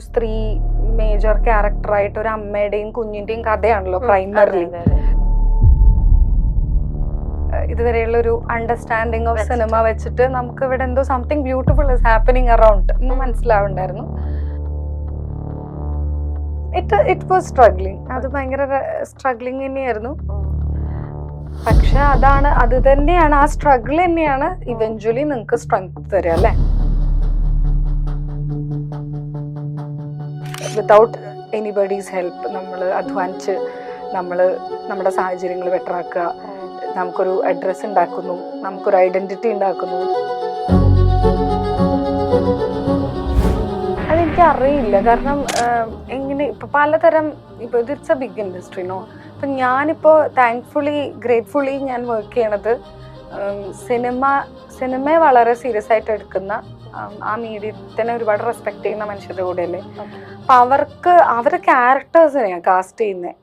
സ്ത്രീ മേജർ ക്യാരക്ടറായിട്ട് ഒരു അമ്മയുടെയും കുഞ്ഞിന്റെയും കഥയാണല്ലോ പ്രൈമറിലി. ഇതുവരെയുള്ള ഒരു അണ്ടർസ്റ്റാൻഡിങ് ഓഫ് സിനിമ വെച്ചിട്ട് നമുക്ക് ഇവിടെ എന്തോ something beautiful is happening around എന്ന് മനസ്സിലാവുണ്ടായിരുന്നു. It was struggling. അത് ഭയങ്കര സ്ട്രഗ്ലിങ് തന്നെയായിരുന്നു. പക്ഷെ അത് തന്നെയാണ്, ആ സ്ട്രഗിൾ തന്നെയാണ് ഇവഞ്ച്വലി നിങ്ങൾക്ക് സ്ട്രെങ്ത് തരിക അല്ലേ. വിതൗട്ട് എനിബഡീസ് ഹെൽപ്പ് നമ്മൾ അധ്വാനിച്ച് നമ്മുടെ സാഹചര്യങ്ങൾ ബെറ്ററാക്കുക, നമുക്കൊരു അഡ്രസ് ഉണ്ടാക്കുന്നു, നമുക്കൊരു ഐഡന്റിറ്റി ഉണ്ടാക്കുന്നു. അതെനിക്ക് അറിയില്ല, കാരണം എങ്ങനെ ഇപ്പൊ പലതരം ഇപ്പൊ it's a big industry no. അപ്പൊ ഞാനിപ്പോ താങ്ക്ഫുള്ളി ഗ്രേറ്റ്ഫുള്ളി ഞാൻ വർക്ക് ചെയ്യണത് സിനിമയെ വളരെ സീരിയസ് ആയിട്ട് എടുക്കുന്ന, ആ മീഡിയത്തിനെ ഒരുപാട് റെസ്പെക്ട് ചെയ്യുന്ന മനുഷ്യരുടെ കൂടെയല്ലേ. അപ്പൊ അവരുടെ ക്യാരക്ടേഴ്സിനെയാണ് കാസ്റ്റ് ചെയ്യുന്നത്.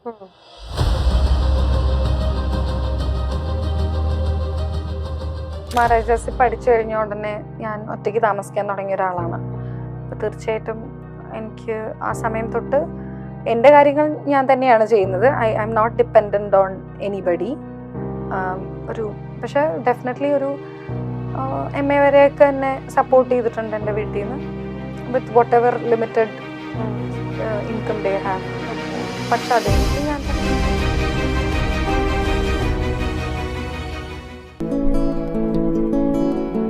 മഹാരാജാസിൽ പഠിച്ചു കഴിഞ്ഞ ഉടനെ ഞാൻ ഒറ്റയ്ക്ക് താമസിക്കാൻ തുടങ്ങിയ ഒരാളാണ്. അപ്പോൾ തീർച്ചയായിട്ടും എനിക്ക് ആ സമയം തൊട്ട് എൻ്റെ കാര്യങ്ങൾ ഞാൻ തന്നെയാണ് ചെയ്യുന്നത്. I M not dependent on anybody. പക്ഷെ ഡെഫിനറ്റ്ലി ഒരു MA വരെയൊക്കെ എന്നെ സപ്പോർട്ട് ചെയ്തിട്ടുണ്ട് എൻ്റെ വീട്ടിൽ നിന്ന്, with whatever limited income they have. പക്ഷെ അതെനിക്ക് ഞാൻ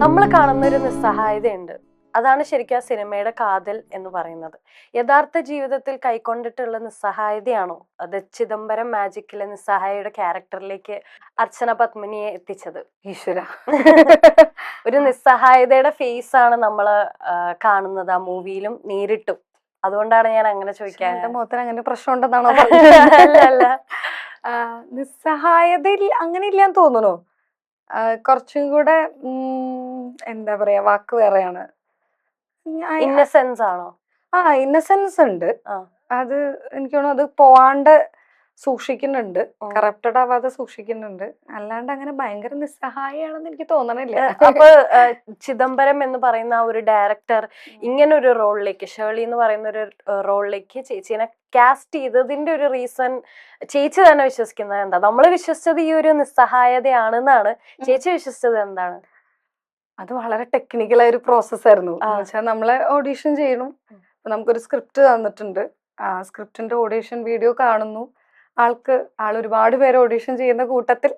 നമ്മൾ കാണുന്ന ഒരു നിസ്സഹായതയുണ്ട്. അതാണ് ശരിക്കും ആ സിനിമയുടെ കാതൽ എന്ന് പറയുന്നത്. യഥാർത്ഥ ജീവിതത്തിൽ കൈക്കൊണ്ടിട്ടുള്ള നിസ്സഹായതയാണോ അത് ചിദംബരം മാജിക്കിലെ നിസ്സഹായയുടെ ക്യാരക്ടറിലേക്ക് അർച്ചന പത്മിനിയെ എത്തിച്ചത്? ഈശ്വര, ഒരു നിസ്സഹായതയുടെ ഫേസ് ആണ് നമ്മള് കാണുന്നത് ആ മൂവിയിലും നേരിട്ടും. അതുകൊണ്ടാണ് ഞാൻ അങ്ങനെ ചോദിക്കാൻ. എന്റെ മുഖത്തിന് അങ്ങനെ പ്രശ്നം ഉണ്ടെന്നാണോ? അല്ല, നിസ്സഹായതയിൽ അങ്ങനെ ഇല്ലാന്ന് തോന്നുന്നു. കുറച്ചും കൂടെ എന്താ പറയാ, വാക്ക് വേറെയാണ്. ഇന്നസെൻസ് ആണോ? ഇന്നസെൻസ് ഉണ്ട്. അത് എനിക്ക് തോന്നുന്നു അത് പോവാണ്ട് സൂക്ഷിക്കുന്നുണ്ട്, കറപ്റ്റഡ് ആവാതെ സൂക്ഷിക്കുന്നുണ്ട്. അല്ലാണ്ട് അങ്ങനെ ഭയങ്കര നിസ്സഹായാണെന്ന് എനിക്ക് തോന്നണില്ല. അപ്പൊ ചിദംബരം എന്ന് പറയുന്ന ഒരു ഡയറക്ടർ ഇങ്ങനെ ഒരു റോളിലേക്ക്, ഷേർലി എന്ന് പറയുന്ന ഒരു റോളിലേക്ക് ചേച്ചീനെ കാസ്റ്റ് ചെയ്തതിന്റെ ഒരു റീസൺ ചേച്ചി തന്നെ വിശ്വസിക്കുന്നത് എന്താ? നമ്മള് വിശ്വസിച്ചത് ഈ ഒരു നിസ്സഹായതയാണെന്നാണ്, ചേച്ചി വിശ്വസിച്ചത് എന്താണ്? അത് വളരെ ടെക്നിക്കലായ ഒരു പ്രോസസ്സായിരുന്നു. എന്നുവെച്ചാൽ നമ്മളെ ഓഡീഷൻ ചെയ്യണം. നമുക്കൊരു സ്ക്രിപ്റ്റ് തന്നിട്ടുണ്ട്. ആ സ്ക്രിപ്റ്റിന്റെ ഓഡീഷൻ വീഡിയോ കാണുന്നു. ആൾ ഒരുപാട് പേര് ഓഡീഷൻ ചെയ്യുന്ന കൂട്ടത്തിൽ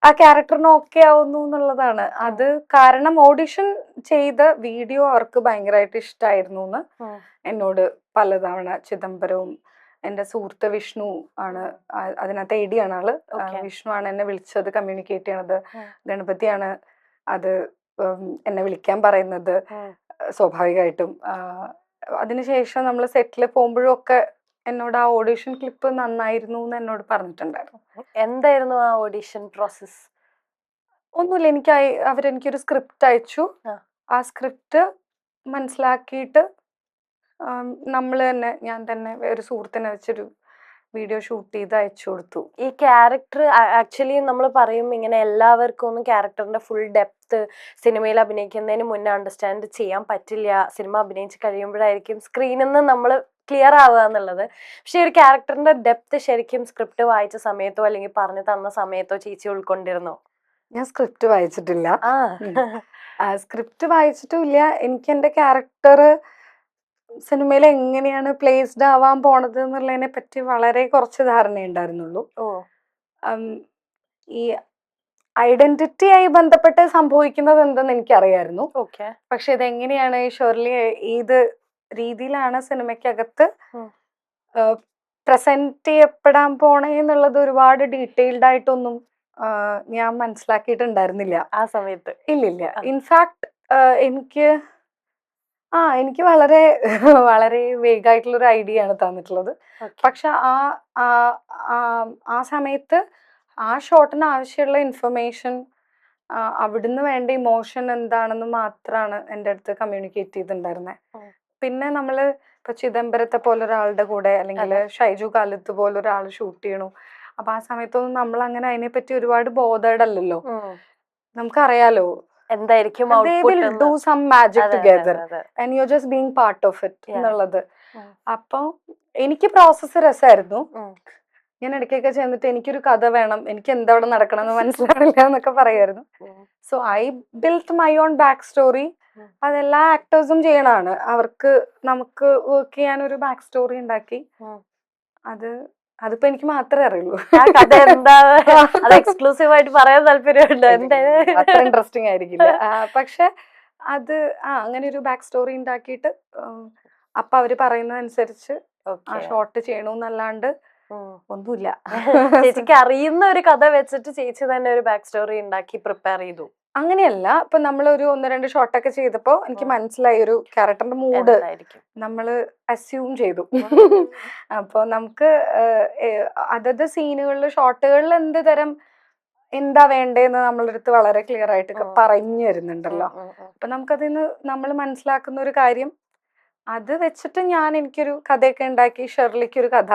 ആ ക്യാരക്ടറിന് ഓക്കെ ആവുന്നു എന്നുള്ളതാണ്. അത് കാരണം ഓഡീഷൻ ചെയ്ത വീഡിയോ അവർക്ക് ഭയങ്കരമായിട്ട് ഇഷ്ടമായിരുന്നു എന്ന് എന്നോട് പലതവണ ചിദംബരവും എൻ്റെ സുഹൃത്ത് വിഷ്ണു ആണ് അതിനകത്ത് AD ആണ് ആള്. വിഷ്ണു ആണ് എന്നെ വിളിച്ചത്, കമ്മ്യൂണിക്കേറ്റ് ചെയ്യണത്. ഗണപതിയാണ് അത് എന്നെ വിളിക്കാൻ പറയുന്നത്. സ്വാഭാവികമായിട്ടും അതിനുശേഷം നമ്മൾ സെറ്റിൽ പോകുമ്പോഴും ഒക്കെ എന്നോട് ആ ഓഡീഷൻ ക്ലിപ്പ് നന്നായിരുന്നു എന്ന് എന്നോട് പറഞ്ഞിട്ടുണ്ടായിരുന്നു. എന്തായിരുന്നു ആ ഓഡീഷൻ പ്രോസസ്? ഒന്നുമില്ല, അവരെനിക്കൊരു സ്ക്രിപ്റ്റ് അയച്ചു. ആ സ്ക്രിപ്റ്റ് മനസ്സിലാക്കിയിട്ട് ഞാൻ തന്നെ ഒരു സുഹൃത്തിനെ വെച്ചൊരു വീഡിയോ ഷൂട്ട് ചെയ്ത് അയച്ചു കൊടുത്തു. ഈ ക്യാരക്ടർ ആക്ച്വലി നമ്മൾ പറയും ഇങ്ങനെ എല്ലാവർക്കും ഒന്നും ക്യാരക്ടറിന്റെ ഫുൾ ഡെപ്ത് സിനിമയിൽ അഭിനയിക്കുന്നതിന് മുന്നേ അണ്ടർസ്റ്റാൻഡ് ചെയ്യാൻ പറ്റില്ല. സിനിമ അഭിനയിച്ച് കഴിയുമ്പോഴായിരിക്കും സ്ക്രീനിൽ നിന്ന് നമ്മൾ ക്ലിയർ ആവുക എന്നുള്ളത്. പക്ഷെ ഒരു ക്യാരക്ടറിന്റെ ഡെപ്ത് ശരിക്കും സ്ക്രിപ്റ്റ് വായിച്ച സമയത്തോ അല്ലെങ്കിൽ പറഞ്ഞു തന്ന സമയത്തോ ചേച്ചി ഉൾക്കൊണ്ടിരുന്നോ? ഞാൻ സ്ക്രിപ്റ്റ് വായിച്ചിട്ടില്ല. സ്ക്രിപ്റ്റ് വായിച്ചിട്ടുമില്ല. എനിക്ക് എൻ്റെ ക്യാരക്ടർ സിനിമയിൽ എങ്ങനെയാണ് പ്ലേസ്ഡ് ആവാൻ പോണത് എന്നുള്ളതിനെ പറ്റി വളരെ കുറച്ച് ധാരണയുണ്ടായിരുന്നുള്ളൂ. ഈ ഐഡന്റിറ്റി ആയി ബന്ധപ്പെട്ട് സംഭവിക്കുന്നത് എന്തെന്ന് എനിക്കറിയായിരുന്നു. പക്ഷെ ഇതെങ്ങനെയാണ് ഷേർലി ഏത് രീതിയിലാണ് സിനിമയ്ക്കകത്ത് പ്രസന്റ് ചെയ്യപ്പെടാൻ പോണേ എന്നുള്ളത് ഒരുപാട് ഡീറ്റെയിൽഡ് ആയിട്ടൊന്നും ഞാൻ മനസ്സിലാക്കിയിട്ടുണ്ടായിരുന്നില്ല ആ സമയത്ത്. ഇല്ലില്ല. ഇൻഫാക്ട് എനിക്ക് വളരെ വളരെ വേഗമായിട്ടുള്ളൊരു ഐഡിയ ആണ് തന്നിട്ടുള്ളത്. പക്ഷെ ആ സമയത്ത് ആ ഷോട്ടിന് ആവശ്യമുള്ള ഇൻഫർമേഷൻ, അവിടുന്ന് വേണ്ട ഇമോഷൻ എന്താണെന്ന് മാത്രമാണ് എൻ്റെ അടുത്ത് കമ്മ്യൂണിക്കേറ്റ് ചെയ്തിട്ടുണ്ടായിരുന്നത്. പിന്നെ നമ്മള് ഇപ്പൊ ചിദംബരത്തെ പോലെ ഒരാളുടെ കൂടെ അല്ലെങ്കിൽ ഷൈജു കാലത്ത് പോലെ ഒരാൾ ഷൂട്ട് ചെയ്യണു. അപ്പൊ ആ സമയത്തൊന്നും നമ്മൾ അങ്ങനെ അതിനെപ്പറ്റി ഒരുപാട് ബോധേഡ് അല്ലല്ലോ. നമുക്കറിയാലോ എന്തായിരിക്കും they ഔട്ട്പുട്ട് will എന്ന്. do some magic അതെ, അതെ, together അതെ. and you're just being part of it Yeah. എന്നുള്ളത്. ഉം. അപ്പൊ എനിക്ക് പ്രോസസ്സ് രസമായിരുന്നു. ഉം. ഞാൻ ഇടയ്ക്കൊക്കെ ചെന്നിട്ട് എനിക്കൊരു കഥ വേണം, എനിക്ക് എന്താ അവിടെ നടക്കണം എന്ന് മനസ്സിലാവില്ല എന്നൊക്കെ പറയായിരുന്നു. ഉം. So I built my own back story. ഉം. അതെല്ലാ ആക്ടേഴ്സും ചെയ്യണതാണ്. അവർക്ക് നമുക്ക് വർക്ക് ചെയ്യാൻ ഒരു ബാക്ക് സ്റ്റോറി ഉണ്ടാക്കി. ഉം. അതിപ്പോ എനിക്ക് മാത്രമേ അറിയുള്ളൂ. ആ കഥ എന്താ അത് എക്സ്ക്ലൂസീവ് ആയിട്ട് പറയാൻ താല്പര്യമുണ്ട്. എന്തായാലും അത്ര ഇൻട്രസ്റ്റിംഗ് ആയിരിക്കില്ല. പക്ഷെ അത് അങ്ങനെ ഒരു ബാക്ക് സ്റ്റോറി ഉണ്ടാക്കിയിട്ട് അപ്പൊ അവര് പറയുന്നതനുസരിച്ച് ആ ഓക്കെ. ഷോട്ട് ചെയ്യണമെന്നല്ലാണ്ട് ഒന്നുമില്ല. ചേച്ചിക്ക് അറിയുന്ന ഒരു കഥ വെച്ചിട്ട് ചേച്ചി തന്നെ ഒരു ബാക്ക് സ്റ്റോറി ഉണ്ടാക്കി പ്രിപ്പയർ ചെയ്തു. അങ്ങനെയല്ല, ഇപ്പൊ നമ്മളൊരു 1-2 ഷോട്ടൊക്കെ ചെയ്തപ്പോ എനിക്ക് മനസ്സിലായി ഒരു ക്യാരക്ടറിന്റെ മൂഡ് എന്തായിരിക്കും. നമ്മള് അസ്യൂം ചെയ്തു. അപ്പൊ നമുക്ക് അതത് സീനുകളിൽ ഷോട്ടുകളിൽ എന്ത് തരം എന്താ വേണ്ടേന്ന് നമ്മളുടെ അടുത്ത് വളരെ ക്ലിയർ ആയിട്ട് പറഞ്ഞു തരുന്നുണ്ടല്ലോ. അപ്പൊ നമുക്കതിന്ന് നമ്മൾ മനസ്സിലാക്കുന്ന ഒരു കാര്യം അത് വെച്ചിട്ട് എനിക്കൊരു കഥയൊക്കെ ഉണ്ടാക്കി, ഷെർലിക്ക് ഒരു കഥ,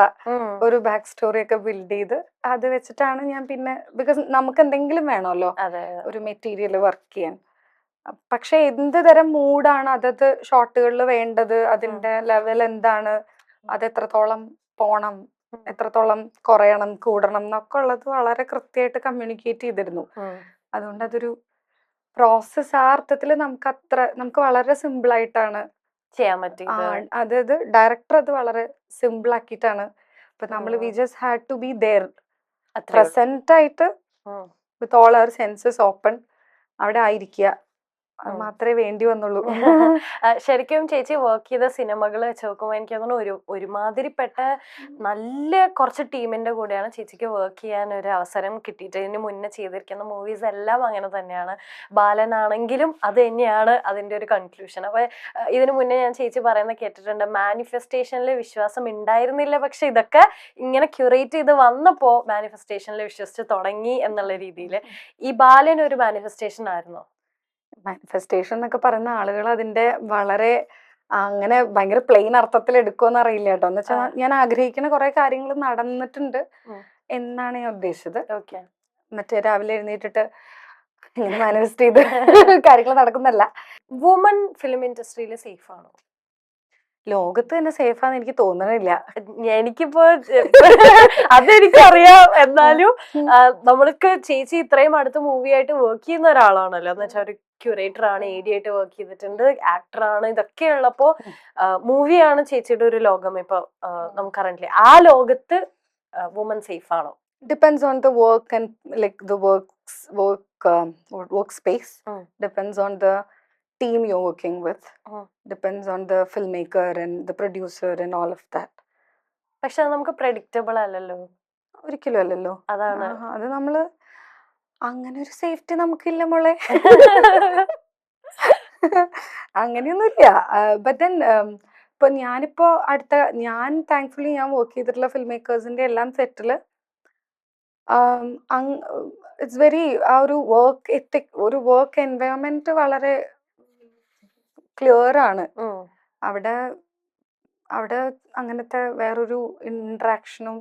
ഒരു ബാക്ക് സ്റ്റോറി ഒക്കെ ബിൽഡ് ചെയ്ത് അത് വെച്ചിട്ടാണ് ഞാൻ പിന്നെ, ബിക്കോസ് നമുക്ക് എന്തെങ്കിലും വേണമല്ലോ ഒരു മെറ്റീരിയൽ വർക്ക് ചെയ്യാൻ. പക്ഷെ എന്ത് തരം മൂഡാണ് അതത് ഷോട്ടുകളിൽ വേണ്ടത്, അതിന്റെ ലെവൽ എന്താണ്, അത് എത്രത്തോളം പോണം, എത്രത്തോളം കുറയണം, കൂടണം എന്നൊക്കെ ഉള്ളത് വളരെ കൃത്യമായിട്ട് കമ്മ്യൂണിക്കേറ്റ് ചെയ്തിരുന്നു. അതുകൊണ്ട് അതൊരു പ്രോസസ് ആ അർത്ഥത്തിൽ നമുക്ക് വളരെ സിമ്പിൾ ആയിട്ടാണ് ചെയ്യാൻ പറ്റും. അതായത് ഡയറക്ടർ അത് വളരെ സിമ്പിൾ ആക്കിയിട്ടാണ്. ഇപ്പൊ നമ്മൾ we just had to be there, present ആയിട്ട് with all our senses open അവിടെ ആയിരിക്കുക. അത് മാത്രമേ വേണ്ടി വന്നുള്ളൂ. ശരിക്കും ചേച്ചി വർക്ക് ചെയ്ത സിനിമകൾ വെച്ച് നോക്കുമ്പോൾ എനിക്ക് തോന്നുന്നു ഒരുമാതിരിപ്പെട്ട നല്ല കുറച്ച് ടീമിന്റെ കൂടെയാണ് ചേച്ചിക്ക് വർക്ക് ചെയ്യാൻ ഒരു അവസരം കിട്ടിയിട്ട്. ഇതിന് മുന്നേ ചെയ്തിരിക്കുന്ന മൂവീസ് എല്ലാം അങ്ങനെ തന്നെയാണ്. ബാലനാണെങ്കിലും അത് തന്നെയാണ് അതിന്റെ ഒരു കൺക്ലൂഷൻ. അപ്പൊ ഇതിനു മുന്നേ ഞാൻ ചേച്ചി പറയുന്നത് കേട്ടിട്ടുണ്ട്, മാനിഫെസ്റ്റേഷനിൽ വിശ്വാസം ഉണ്ടായിരുന്നില്ല, പക്ഷെ ഇതൊക്കെ ഇങ്ങനെ ക്യൂറേറ്റ് ചെയ്ത് വന്നപ്പോ മാനിഫെസ്റ്റേഷനിൽ വിശ്വസിച്ച് തുടങ്ങി എന്നുള്ള രീതിയിൽ ഈ ബാലൻ ഒരു മാനിഫെസ്റ്റേഷൻ ആയിരുന്നോ? മാനിഫെസ്റ്റേഷൻ എന്നൊക്കെ പറയുന്ന ആളുകൾ അതിന്റെ വളരെ അങ്ങനെ ഭയങ്കര പ്ലെയിൻ അർത്ഥത്തിൽ എടുക്കുമെന്ന് അറിയില്ല കേട്ടോ. എന്ന് വെച്ചാൽ ഞാൻ ആഗ്രഹിക്കുന്ന കുറെ കാര്യങ്ങൾ നടന്നിട്ടുണ്ട് എന്നാണ് ഞാൻ ഉദ്ദേശിച്ചത്. മറ്റേ രാവിലെ എഴുന്നേറ്റിട്ട് ഇങ്ങനെ മാനിഫെസ്റ്റ് ചെയ്ത് കാര്യങ്ങൾ നടക്കുന്നല്ല. വുമൺ ഫിലിം ഇൻഡസ്ട്രിയിൽ സേഫ് ആണോ? ലോകത്ത് തന്നെ സേഫാന്ന് എനിക്ക് തോന്നണില്ല. എനിക്കിപ്പോ അതെനിക്കറിയാം. എന്നാലും നമ്മൾക്ക് ചേച്ചി ഇത്രയും അടുത്ത മൂവി ആയിട്ട് വർക്ക് ചെയ്യുന്ന ഒരാളാണല്ലോ. എന്ന് വെച്ചാൽ ഒരു ക്യൂറേറ്റർ ആണ്, AD ആയിട്ട് വർക്ക് ചെയ്തിട്ടുണ്ട്, ആക്ടർ ആണ്. ഇതൊക്കെ ഉള്ളപ്പോ മൂവിയാണ് ചേച്ചിയുടെ ഒരു ലോകം. ഇപ്പൊ നമുക്കറിയില്ലേ, ആ ലോകത്ത് വുമൺ സേഫ് ആണോ? Depends on the work and like the work space. Depends on the team you're working with. Depends on the filmmaker and the producer and all of that. പക്ഷെ അത് നമുക്ക് പ്രഡിക്റ്റബിൾ അല്ലല്ലോ. ഒരിക്കലും അല്ലല്ലോ. അതാണ് അത് നമ്മള് അങ്ങനെ ഒരു സേഫ്റ്റി നമുക്കില്ല മോളെ. അങ്ങനെയൊന്നുമില്ല. ബട്ട് ദെൻ ഇപ്പൊ ഞാനിപ്പോ ഞാൻ താങ്ക്ഫുള്ളി ഞാൻ വർക്ക് ചെയ്തിട്ടുള്ള ഫിൽം മേക്കേഴ്സിന്റെ എല്ലാം സെറ്റില് ഇറ്റ്സ് വെരി ആ ഒരു വർക്ക് എത്തിക്, ഒരു വർക്ക് എൻവയോൺമെന്റ് വളരെ ക്ലിയർ ആണ്. അവിടെ അങ്ങനത്തെ വേറൊരു ഇന്ററാക്ഷനും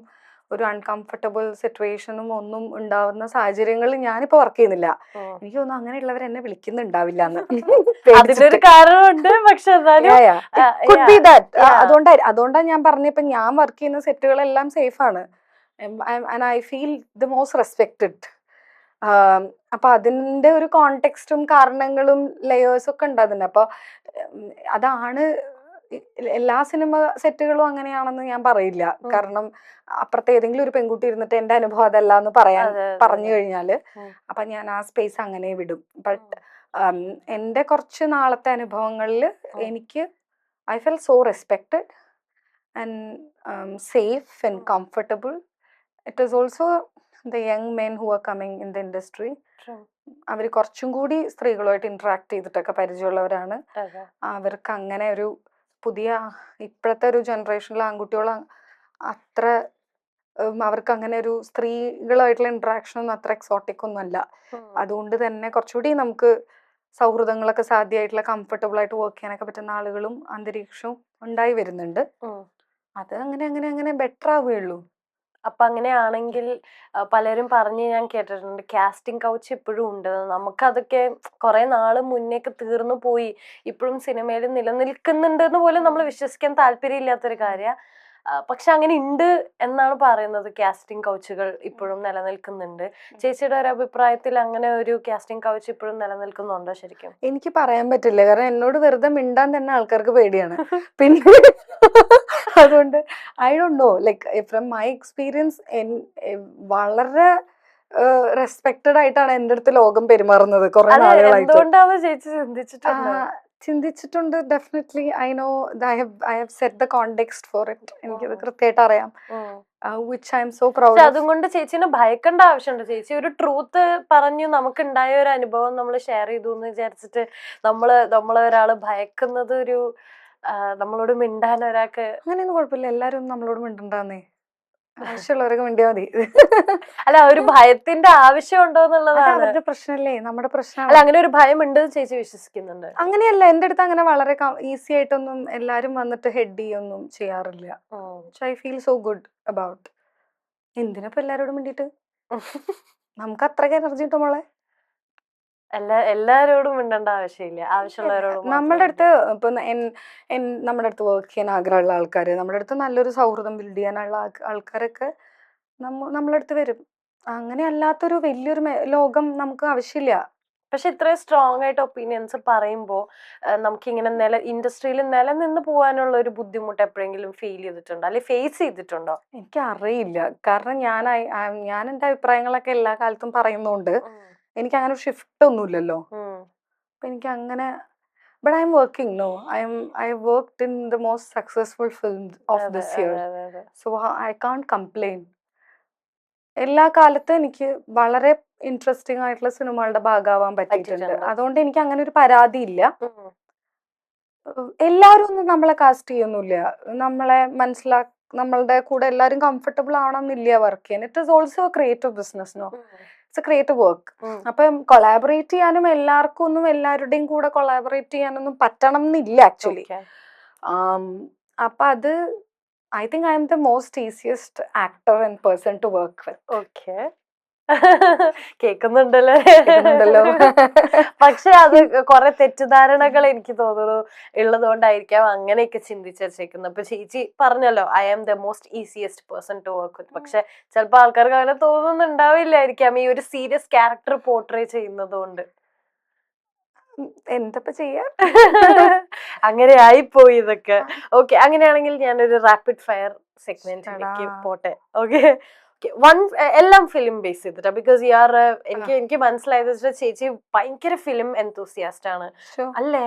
ഒരു അൺകംഫർട്ടബിൾ സിറ്റുവേഷനും ഒന്നും ഉണ്ടാവുന്ന സാഹചര്യങ്ങളിൽ ഞാനിപ്പോ വർക്ക് ചെയ്യുന്നില്ല. എനിക്ക് തോന്നുന്നു അങ്ങനെയുള്ളവർ എന്നെ വിളിക്കുന്നുണ്ടാവില്ല എന്ന്. അതിനൊരു കാരണമുണ്ട്. പക്ഷെ അതുകൊണ്ടാണ് ഞാൻ പറഞ്ഞപ്പോ ഞാൻ വർക്ക് ചെയ്യുന്ന സെറ്റുകളെല്ലാം സേഫ് ആണ്. and I feel the most respected. അപ്പൊ അതിന്റെ ഒരു കോണ്ടെക്സ്റ്റും കാരണങ്ങളും ലെയേഴ്സും ഒക്കെ ഉണ്ട് അതിന്. അപ്പൊ അതാണ് എല്ലാ സിനിമ സെറ്റുകളും അങ്ങനെയാണെന്ന് ഞാൻ പറയില്ല. കാരണം അപ്പുറത്തെ ഏതെങ്കിലും ഒരു പെൺകുട്ടി ഇരുന്നിട്ട് എന്റെ അനുഭവം അതല്ല എന്ന് പറഞ്ഞു കഴിഞ്ഞാല് അപ്പൊ ഞാൻ ആ സ്പേസ് അങ്ങനെ വിടും. ബട്ട് എന്റെ കുറച്ച് നാളത്തെ അനുഭവങ്ങളിൽ എനിക്ക് I felt so respected and safe and comfortable. It is also the young men who are coming in the industry. അവർ കുറച്ചും കൂടി സ്ത്രീകളുമായിട്ട് ഇന്ററാക്ട് ചെയ്തിട്ടൊക്കെ പരിചയമുള്ളവരാണ്. അവർക്ക് അങ്ങനെ ഒരു ഇപ്പോഴത്തെ ഒരു ജനറേഷനിലെ ആൺകുട്ടികൾ അത്ര അവർക്ക് അങ്ങനെ ഒരു സ്ത്രീകളുമായിട്ടുള്ള ഇന്ററാക്ഷൻ ഒന്നും അത്ര എക്സോട്ടിക് ഒന്നും അല്ല. അതുകൊണ്ട് തന്നെ കുറച്ചുകൂടി നമുക്ക് സൗഹൃദങ്ങളൊക്കെ സാധ്യമായിട്ടുള്ള കംഫർട്ടബിൾ ആയിട്ട് വർക്ക് ചെയ്യാനൊക്കെ പറ്റുന്ന ആളുകളും അന്തരീക്ഷവും ഉണ്ടായി വരുന്നുണ്ട്. അത് അങ്ങനെ ബെറ്റർ ആവുകയുള്ളൂ. അപ്പൊ അങ്ങനെയാണെങ്കിൽ പലരും പറഞ്ഞ് ഞാൻ കേട്ടിട്ടുണ്ട് കാസ്റ്റിംഗ് കൗച്ച് ഇപ്പോഴും ഉണ്ട്, നമുക്കതൊക്കെ കുറെ നാള് മുന്നേക്ക് തീർന്നു പോയി, ഇപ്പോഴും സിനിമയിൽ നിലനിൽക്കുന്നുണ്ട് എന്ന് പോലും നമ്മൾ വിശ്വസിക്കാൻ താല്പര്യമില്ലാത്തൊരു കാര്യ. പക്ഷെ അങ്ങനെ ഉണ്ട് എന്നാണ് പറയുന്നത്, കാസ്റ്റിംഗ് കൗച്ചുകൾ ഇപ്പോഴും നിലനിൽക്കുന്നുണ്ട്. ചേച്ചിയുടെ ഒരു അഭിപ്രായത്തിൽ അങ്ങനെ ഒരു കാസ്റ്റിംഗ് കൗച്ച് ഇപ്പോഴും നിലനിൽക്കുന്നുണ്ടോ ശരിക്കും? എനിക്ക് പറയാൻ പറ്റില്ല, കാരണം എന്നോട് വെറുതെ മിണ്ടാൻ തന്നെ ആൾക്കാർക്ക് പേടിയാണ്. പിന്നെ അതുകൊണ്ട് I don't no, like from my experience വളരെ റെസ്പെക്റ്റഡ് ആയിട്ടാണ് എൻ്റെ അടുത്ത് ലോകം പെരുമാറുന്നത് കുറെ നാളുകളായിട്ട്. എന്തുകൊണ്ടാണ് ചേച്ചി ചിന്തിച്ചിട്ടുണ്ട്? ചിന്തിച്ചിട്ടുണ്ട്, definitely. I know, I have set the context for it. എനിക്കത് കൃത്യമായിട്ട് അറിയാം. Which I am so proud. അതുകൊണ്ട് ചേച്ചിനെ ഭയക്കേണ്ട ആവശ്യമുണ്ട്. ചേച്ചി ഒരു ട്രൂത്ത് പറഞ്ഞു, നമുക്ക് ഉണ്ടായ ഒരു അനുഭവം നമ്മൾ ഷെയർ ചെയ്തു എന്ന് വിചാരിച്ചിട്ട് നമ്മളെ ഒരാള് ഭയക്കുന്നത് ഒരു നമ്മളോട് മിണ്ടാൻ ഒരാൾക്ക് അങ്ങനെയൊന്നും കുഴപ്പമില്ല. എല്ലാരും നമ്മളോട് മിണ്ടണ്ടാന്നേ, ആവശ്യമുള്ളവരൊക്കെ മിണ്ടിയാ മതി. അല്ല, ഒരു ഭയത്തിന്റെ ആവശ്യമുണ്ടോ എന്നുള്ളതാണ് അവരുടെ പ്രശ്നമല്ലേ, നമ്മുടെ പ്രശ്നം. അല്ല, അങ്ങനെ ഒരു ഭയം ഉണ്ട് ചേച്ചി വിശ്വസിക്കുന്നുണ്ട്? അങ്ങനെയല്ല, എന്റെ അടുത്ത് അങ്ങനെ വളരെ ഈസി ആയിട്ടൊന്നും എല്ലാരും വന്നിട്ട് ഹെഡ് ചെയ്യൊന്നും ചെയ്യാറില്ല. I feel so good about. എന്തിനപ്പോ എല്ലാരോടും വേണ്ടിട്ട്, നമുക്ക് അത്രയ്ക്ക് എനർജി കിട്ടും മോളെ. എല്ലാരോടും മിണ്ടേണ്ട ആവശ്യമില്ല, ആവശ്യമുള്ളവരോട്. നമ്മുടെ അടുത്ത് ഇപ്പൊ നമ്മുടെ അടുത്ത് വർക്ക് ചെയ്യാൻ ആഗ്രഹമുള്ള ആൾക്കാര്, നമ്മുടെ അടുത്ത് നല്ലൊരു സൗഹൃദം ബിൽഡ് ചെയ്യാനുള്ള ആൾക്കാരൊക്കെ നമ്മളെ അടുത്ത് വരും. അങ്ങനെ അല്ലാത്തൊരു വലിയൊരു ലോകം നമുക്ക് ആവശ്യമില്ല. പക്ഷെ ഇത്രയും സ്ട്രോങ് ആയിട്ട് ഒപ്പീനിയൻസ് പറയുമ്പോ നമുക്കിങ്ങനെ ഇൻഡസ്ട്രിയിൽ നിലനിന്ന് പോകാനുള്ള ഒരു ബുദ്ധിമുട്ട് എപ്പോഴെങ്കിലും ഫീൽ ചെയ്തിട്ടുണ്ടോ, അല്ലെങ്കിൽ ഫേസ് ചെയ്തിട്ടുണ്ടോ? എനിക്ക് അറിയില്ല, കാരണം ഞാൻ എന്റെ അഭിപ്രായങ്ങളൊക്കെ എല്ലാ കാലത്തും പറയുന്നോണ്ട് എനിക്ക് അങ്ങനെ ഷിഫ്റ്റ് ഒന്നുമില്ലല്ലോ. അപ്പൊ എനിക്ക് അങ്ങനെ, but I'm working. No, I worked in the most successful films of this year, so I can't complain. എല്ലാ കാലത്തും എനിക്ക് വളരെ ഇൻട്രസ്റ്റിംഗ് ആയിട്ടുള്ള സിനിമകളുടെ ഭാഗമാവാൻ പറ്റിയിട്ടുണ്ട്. അതുകൊണ്ട് എനിക്ക് അങ്ങനെ ഒരു പരാതി ഇല്ല. എല്ലാവരും ഒന്നും നമ്മളെ കാസ്റ്റ് ചെയ്യൊന്നുമില്ല, നമ്മളെ നമ്മളുടെ കൂടെ എല്ലാവരും കംഫർട്ടബിൾ ആവണമെന്നില്ല വർക്ക് ചെയ്യാൻ. It is also a creative business. No, it's a creative work. അപ്പം കൊളാബറേറ്റ് ചെയ്യാനും എല്ലാവർക്കും ഒന്നും എല്ലാവരുടെയും കൂടെ കൊളാബറേറ്റ് ചെയ്യാനൊന്നും പറ്റണം എന്നില്ല ആക്ച്വലി. അപ്പൊ അത് I think I am the most easiest actor and person to work with. Okay. കേൾക്കുന്നുണ്ടല്ലോ. പക്ഷെ അത് കുറെ തെറ്റിദ്ധാരണകൾ എനിക്ക് തോന്നുന്നു ഉള്ളതുകൊണ്ടായിരിക്കാം അങ്ങനെയൊക്കെ ചിന്തിച്ചു വെച്ചേക്കുന്നത്. അപ്പൊ ചേച്ചി പറഞ്ഞല്ലോ I am the most easiest person to work with. പക്ഷെ ചിലപ്പോ ആൾക്കാർക്ക് അങ്ങനെ തോന്നുന്നുണ്ടാവില്ലായിരിക്കാം ഈ ഒരു സീരിയസ് ക്യാരക്ടർ പോർട്രേ ചെയ്യുന്നത് കൊണ്ട്. എന്തപ്പോ ചെയ്യാ, അങ്ങനെ ആയിപ്പോയി ഇതൊക്കെ. ഓക്കെ, അങ്ങനെയാണെങ്കിൽ ഞാനൊരു റാപ്പിഡ് ഫയർ സെഗ്മെന്റിലേക്ക് പോട്ടെ. ഓക്കെ, എല്ലാം ഫിലിം ബേസ് ചെയ്തിട്ടാ. ബിക്കോസ് എനിക്ക് മനസ്സിലായത് ചേച്ചി ഭയങ്കര ഫിലിം എന്തൂസിയാസ്റ്റ് ആണ് അല്ലേ?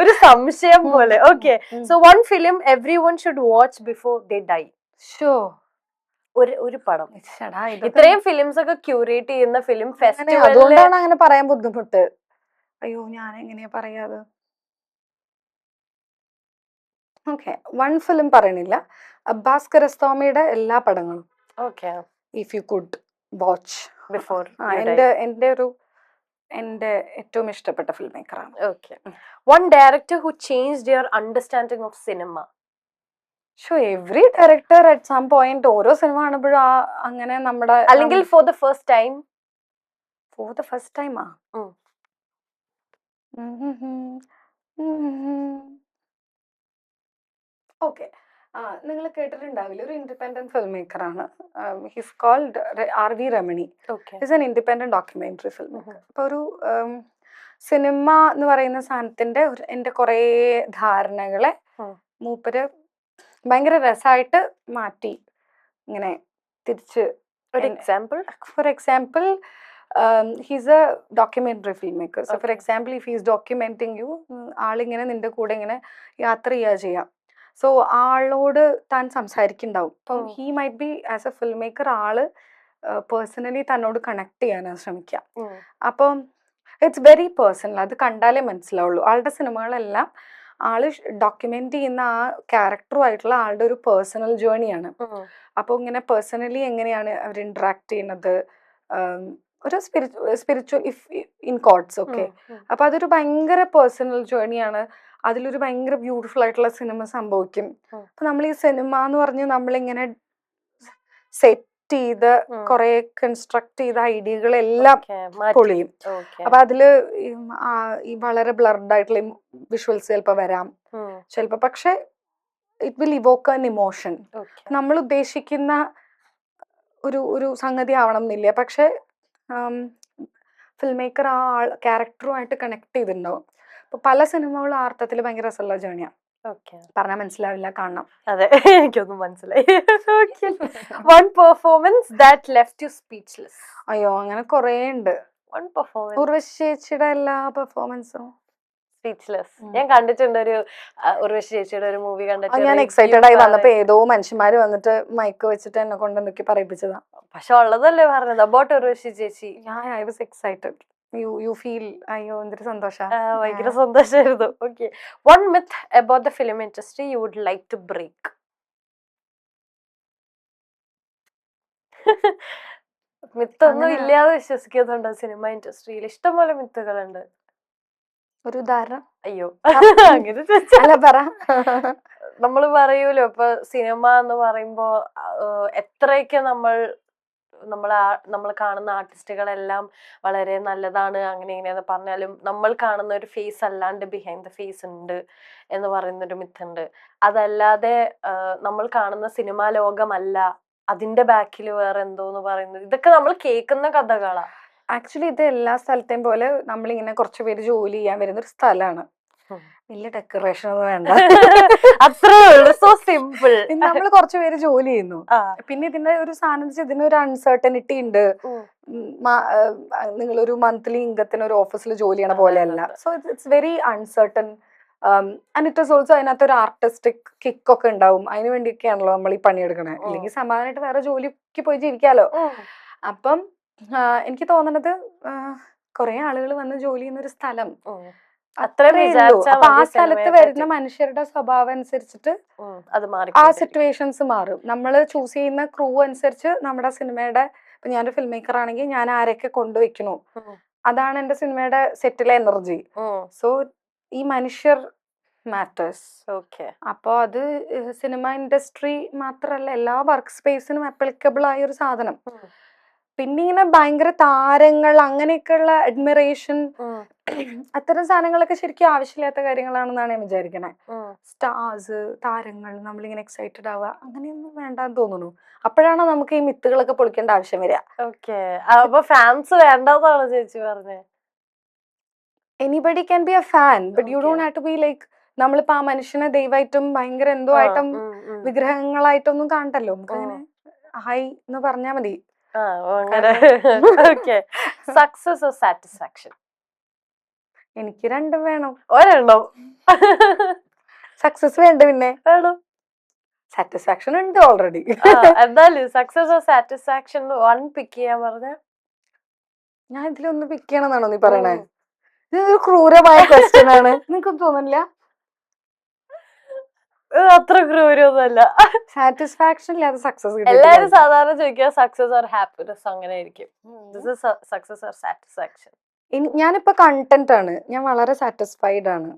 ഒരു സംശയം പോലെ. Okay, so one film every one should watch before they dye. ഒരു പടം. ഇത്രയും ഫിലിംസ് ഒക്കെ ക്യൂറേറ്റ് ചെയ്യുന്ന ഫിലിം ഫെസ്റ്റിവൽ, അതുകൊണ്ടാണ് അങ്ങനെ പറയാൻ ബുദ്ധിമുട്ട്. അയ്യോ, ഞാൻ എങ്ങനെയാ പറയാത്. ഓക്കെ, വൺ ഫിലിം പറയണില്ല, അബ്ബാസ് കിയാറോസ്താമിയുടെ എല്ലാ പടങ്ങളും. Okay, if you could watch before. എന്റെ ഏറ്റവും ഇഷ്ടപ്പെട്ട ഫിലിം മേക്കറാണ്. Okay, one director who changed your understanding of cinema. Every director at some point ഓരോ സിനിമ കാണുമ്പോഴും അങ്ങനെ നമ്മുടെ, അല്ലെങ്കിൽ for the first time. Okay, നിങ്ങൾ കേട്ടിട്ടുണ്ടാവില്ല, ഒരു ഇൻഡിപെൻഡന്റ് ഫിലിം മേക്കറാണ്. His called R.V. Ramani. His an independent documentary film maker. അപ്പൊ ഒരു സിനിമ എന്ന് പറയുന്ന സാധനത്തിന്റെ എന്റെ കുറെ ധാരണകളെ മൂപ്പര് ഭയങ്കര രസമായിട്ട് മാറ്റി ഇങ്ങനെ തിരിച്ച്. For example he's a documentary filmmaker. So for example, if he's documenting you, ആളിങ്ങനെ നിന്റെ കൂടെ ഇങ്ങനെ യാത്ര ചെയ്യാം. സോ ആളോട് താൻ സംസാരിക്കുന്നുണ്ടാവും. അപ്പം he might be as A film maker ആള് പേഴ്സണലി തന്നോട് കണക്ട് ചെയ്യാനാണ് ശ്രമിക്കുക. അപ്പം ഇറ്റ്സ് വെരി പേഴ്സണൽ, അത് കണ്ടാലേ മനസ്സിലാവുള്ളൂ. ആളുടെ സിനിമകളെല്ലാം ആള് ഡോക്യുമെന്റ് ചെയ്യുന്ന ആ ക്യാരക്ടറുമായിട്ടുള്ള ആളുടെ ഒരു പേഴ്സണൽ ജേർണിയാണ്. അപ്പോൾ ഇങ്ങനെ പേഴ്സണലി എങ്ങനെയാണ് അവർ ഇന്ററാക്ട് ചെയ്യുന്നത്, ഒരു സ്പിരിച്വൽ ഇൻ കോട്സ്. ഓക്കെ, അപ്പൊ അതൊരു ഭയങ്കര പേഴ്സണൽ ജേർണിയാണ്. അതിലൊരു ഭയങ്കര ബ്യൂട്ടിഫുൾ ആയിട്ടുള്ള സിനിമ സംഭവിക്കും. അപ്പൊ നമ്മൾ ഈ സിനിമ എന്ന് പറഞ്ഞ് നമ്മളിങ്ങനെ സെറ്റ് ചെയ്ത് കുറെ കൺസ്ട്രക്ട് ചെയ്ത ഐഡിയകളെല്ലാം പൊളിയും. അപ്പൊ അതില് ഈ വളരെ ബ്ലർഡ് ആയിട്ടുള്ള വിഷ്വൽസ് ചിലപ്പോ വരാം ചിലപ്പോ, പക്ഷെ it will Evoque an emotion. നമ്മൾ ഉദ്ദേശിക്കുന്ന ഒരു സംഗതി ആവണം എന്നില്ല, പക്ഷെ ഫിൽം മേക്കർ ആ ക്യാരക്ടറുമായിട്ട് കണക്ട് ചെയ്തിട്ടുണ്ടാവും. അപ്പൊ പല സിനിമകളും ആ അർത്ഥത്തിൽ ഭയങ്കര രസമുള്ള ജേണിയാണ്. പറഞ്ഞാൽ മനസ്സിലാവില്ല, കാണണം. അതെ, എനിക്കൊന്നും മനസ്സിലായി. One performance that left you speechless. അയ്യോ, അങ്ങനെ കൊറേ ഉണ്ട്. One performance. ഉർവശി ചേച്ചിയുടെ എല്ലാ പെർഫോമൻസും സ്പീച്ച്ലെസ്. ഞാൻ കണ്ടിട്ടുണ്ട് ഒരു ഉർവശി ചേച്ചിയുടെ ഒരു മൂവി കണ്ടിട്ട്. ഞാൻ എക്സൈറ്റഡ് ആയി വന്നപ്പോ ഏതോ മനുഷ്യന്മാര് വന്നിട്ട് മൈക്ക് വെച്ചിട്ട് എന്നെ കൊണ്ട് എന്തൊക്കെ പറയിപ്പിച്ചതാ. പക്ഷെ ഉള്ളതല്ലേ പറഞ്ഞത് അബൌട്ട് ഉർവശി ചേച്ചി. I was excited. You feel അയ്യോ എന്തൊരു സന്തോഷം. ഭയങ്കര സന്തോഷമായിരുന്നു. Okay, one myth about the film industry you would like to break. മിത്തൊന്നും ഇല്ലാതെ വിശ്വസിക്കുന്നുണ്ടോ സിനിമ ഇൻഡസ്ട്രിയിൽ? ഇഷ്ടംപോലെ മിത്തുകളുണ്ട്. ഒരു ഉദാഹരണം? അയ്യോ അങ്ങനെ പറ. നമ്മള് പറയൂലോ ഇപ്പൊ സിനിമ എന്ന് പറയുമ്പോ എത്രയൊക്കെ നമ്മൾ കാണുന്ന ആർട്ടിസ്റ്റുകളെല്ലാം വളരെ നല്ലതാണ് അങ്ങനെ ഇങ്ങനെയെന്ന് പറഞ്ഞാലും നമ്മൾ കാണുന്ന ഒരു ഫേസ് അല്ലാണ്ട് ബിഹൈൻഡ് ദ ഫേസ് ഉണ്ട് എന്ന് പറയുന്നൊരു മിത്തുണ്ട്. അതല്ലാതെ നമ്മൾ കാണുന്ന സിനിമാ ലോകമല്ല, അതിന്റെ ബാക്കിൽ വേറെ എന്തോന്ന് പറയുന്നത്, ഇതൊക്കെ നമ്മൾ കേൾക്കുന്ന കഥകളാ. ആക്ച്വലി ഇത് എല്ലാ സ്ഥലത്തെയും പോലെ നമ്മളിങ്ങനെ കുറച്ച് പേര് ജോലി ചെയ്യാൻ വരുന്ന ഒരു സ്ഥലമാണ്. വലിയ ഡെക്കറേഷൻ ഒന്നും വേണ്ട, അത്രേ ഉള്ളൂ. So simple. നമ്മൾ കുറച്ച് പേര് ജോലി ചെയ്യുന്നു. പിന്നെ ഇതിന്റെ ഒരു സാധനം ഇതിനൊരു അൺസർട്ടനിറ്റി ഉണ്ട്. നിങ്ങളൊരു മന്ത്ലി ഇൻകത്തിന് ഒരു ഓഫീസിൽ ജോലി ചെയ്യണ പോലെയല്ല. So it's very uncertain. And it is also അതിനകത്ത് ഒരു ആർട്ടിസ്റ്റിക് കിക്ക് ഒക്കെ ഉണ്ടാവും. അതിന് വേണ്ടിയൊക്കെയാണല്ലോ നമ്മൾ ഈ പണിയെടുക്കണേ. അല്ലെങ്കിൽ സമാധാനമായിട്ട് വേറെ ജോലിക്ക് പോയി ജീവിക്കാലോ. അപ്പം എനിക്ക് തോന്നണത് കുറെ ആളുകൾ വന്ന് ജോലി ചെയ്യുന്ന ഒരു സ്ഥലം അത്രേ ഉള്ളൂ. അപ്പൊ ആ സ്ഥലത്ത് വരുന്ന മനുഷ്യരുടെ സ്വഭാവം അനുസരിച്ചിട്ട് ആ സിറ്റുവേഷൻസ് മാറും. നമ്മൾ ചൂസ് ചെയ്യുന്ന ക്രൂ അനുസരിച്ച് നമ്മുടെ സിനിമയുടെ, ഇപ്പൊ ഞാനൊരു ഫിൽം മേക്കർ ആണെങ്കിൽ ഞാൻ ആരൊക്കെ കൊണ്ടുവയ്ക്കണു, അതാണ് എന്റെ സിനിമയുടെ സെറ്റിലെ എനർജി. സോ ഈ മനുഷ്യർ മാറ്റേഴ്സ്. അപ്പൊ അത് സിനിമ ഇൻഡസ്ട്രി മാത്രല്ല, എല്ലാ വർക്ക് സ്പേസിനും അപ്ലിക്കബിൾ ആയ ഒരു സാധനം. പിന്നെ ഇങ്ങനെ ഭയങ്കര താരങ്ങൾ അങ്ങനെയൊക്കെയുള്ള അഡ്മിറേഷൻ, അത്തരം സാധനങ്ങളൊക്കെ ശരിക്കും ആവശ്യമില്ലാത്ത കാര്യങ്ങളാണെന്നാണ് ഞാൻ വിചാരിക്കണേ. സ്റ്റാർസ്, താരങ്ങൾ, നമ്മളിങ്ങനെ എക്സൈറ്റഡ് ആവുക, അങ്ങനെയൊന്നും വേണ്ടാന്ന് തോന്നുന്നു. അപ്പോഴാണ് നമുക്ക് ഈ മിത്തുകളൊക്കെ പൊളിക്കേണ്ട ആവശ്യം വരിക. അപ്പൊ ഫാൻസ് വേണ്ടെന്നാണ് ചേച്ചി പറഞ്ഞത്? Anybody can be a fan, but you don't have to be like, നമ്മളിപ്പോ ആ മനുഷ്യനെ ദൈവമായിട്ടും ഭയങ്കര എന്തോ ആയിട്ടും വിഗ്രഹങ്ങളായിട്ടൊന്നും കാണണ്ടല്ലോ. നമുക്ക് അങ്ങനെ ഹായ് എന്ന് പറഞ്ഞാ മതി. Success or satisfaction? എനിക്ക് രണ്ടും വേണം. ഒരെണ്ണം സക്സസ് വേണ്ട, പിന്നെ സാറ്റിസ്ഫാക്ഷൻ ഉണ്ട് ഓൾറെഡി. എന്തായാലും സക്സസ് ഓർ സാറ്റിസ്ഫാക്ഷൻ വൺ പിക്ക് ചെയ്യാൻ പറഞ്ഞ ഞാൻ ഇതിലൊന്ന് പിക്ക് ചെയ്യണമെന്നാണോ നീ പറയണേ? ഇതൊരു ക്രൂരമായ ക്വസ്റ്റ്യൻ ആണ്. നിനക്കൊന്നും തോന്നില്ല? അത്ര ക്രൂരൊന്നുമല്ല. സാറ്റിസ്ഫാക്ഷൻ ഇല്ലാതെ സക്സസ് എല്ലാരും സാധാരണ ചോദിക്കുക സക്സസ് ഓർ ഹാപ്പിനെസ്, അങ്ങനെ ആയിരിക്കും. Success or satisfaction? ഞാനിപ്പോ കണ്ടന്റ് ആണ്, ഞാൻ വളരെ സാറ്റിസ്ഫൈഡ് ആണ്.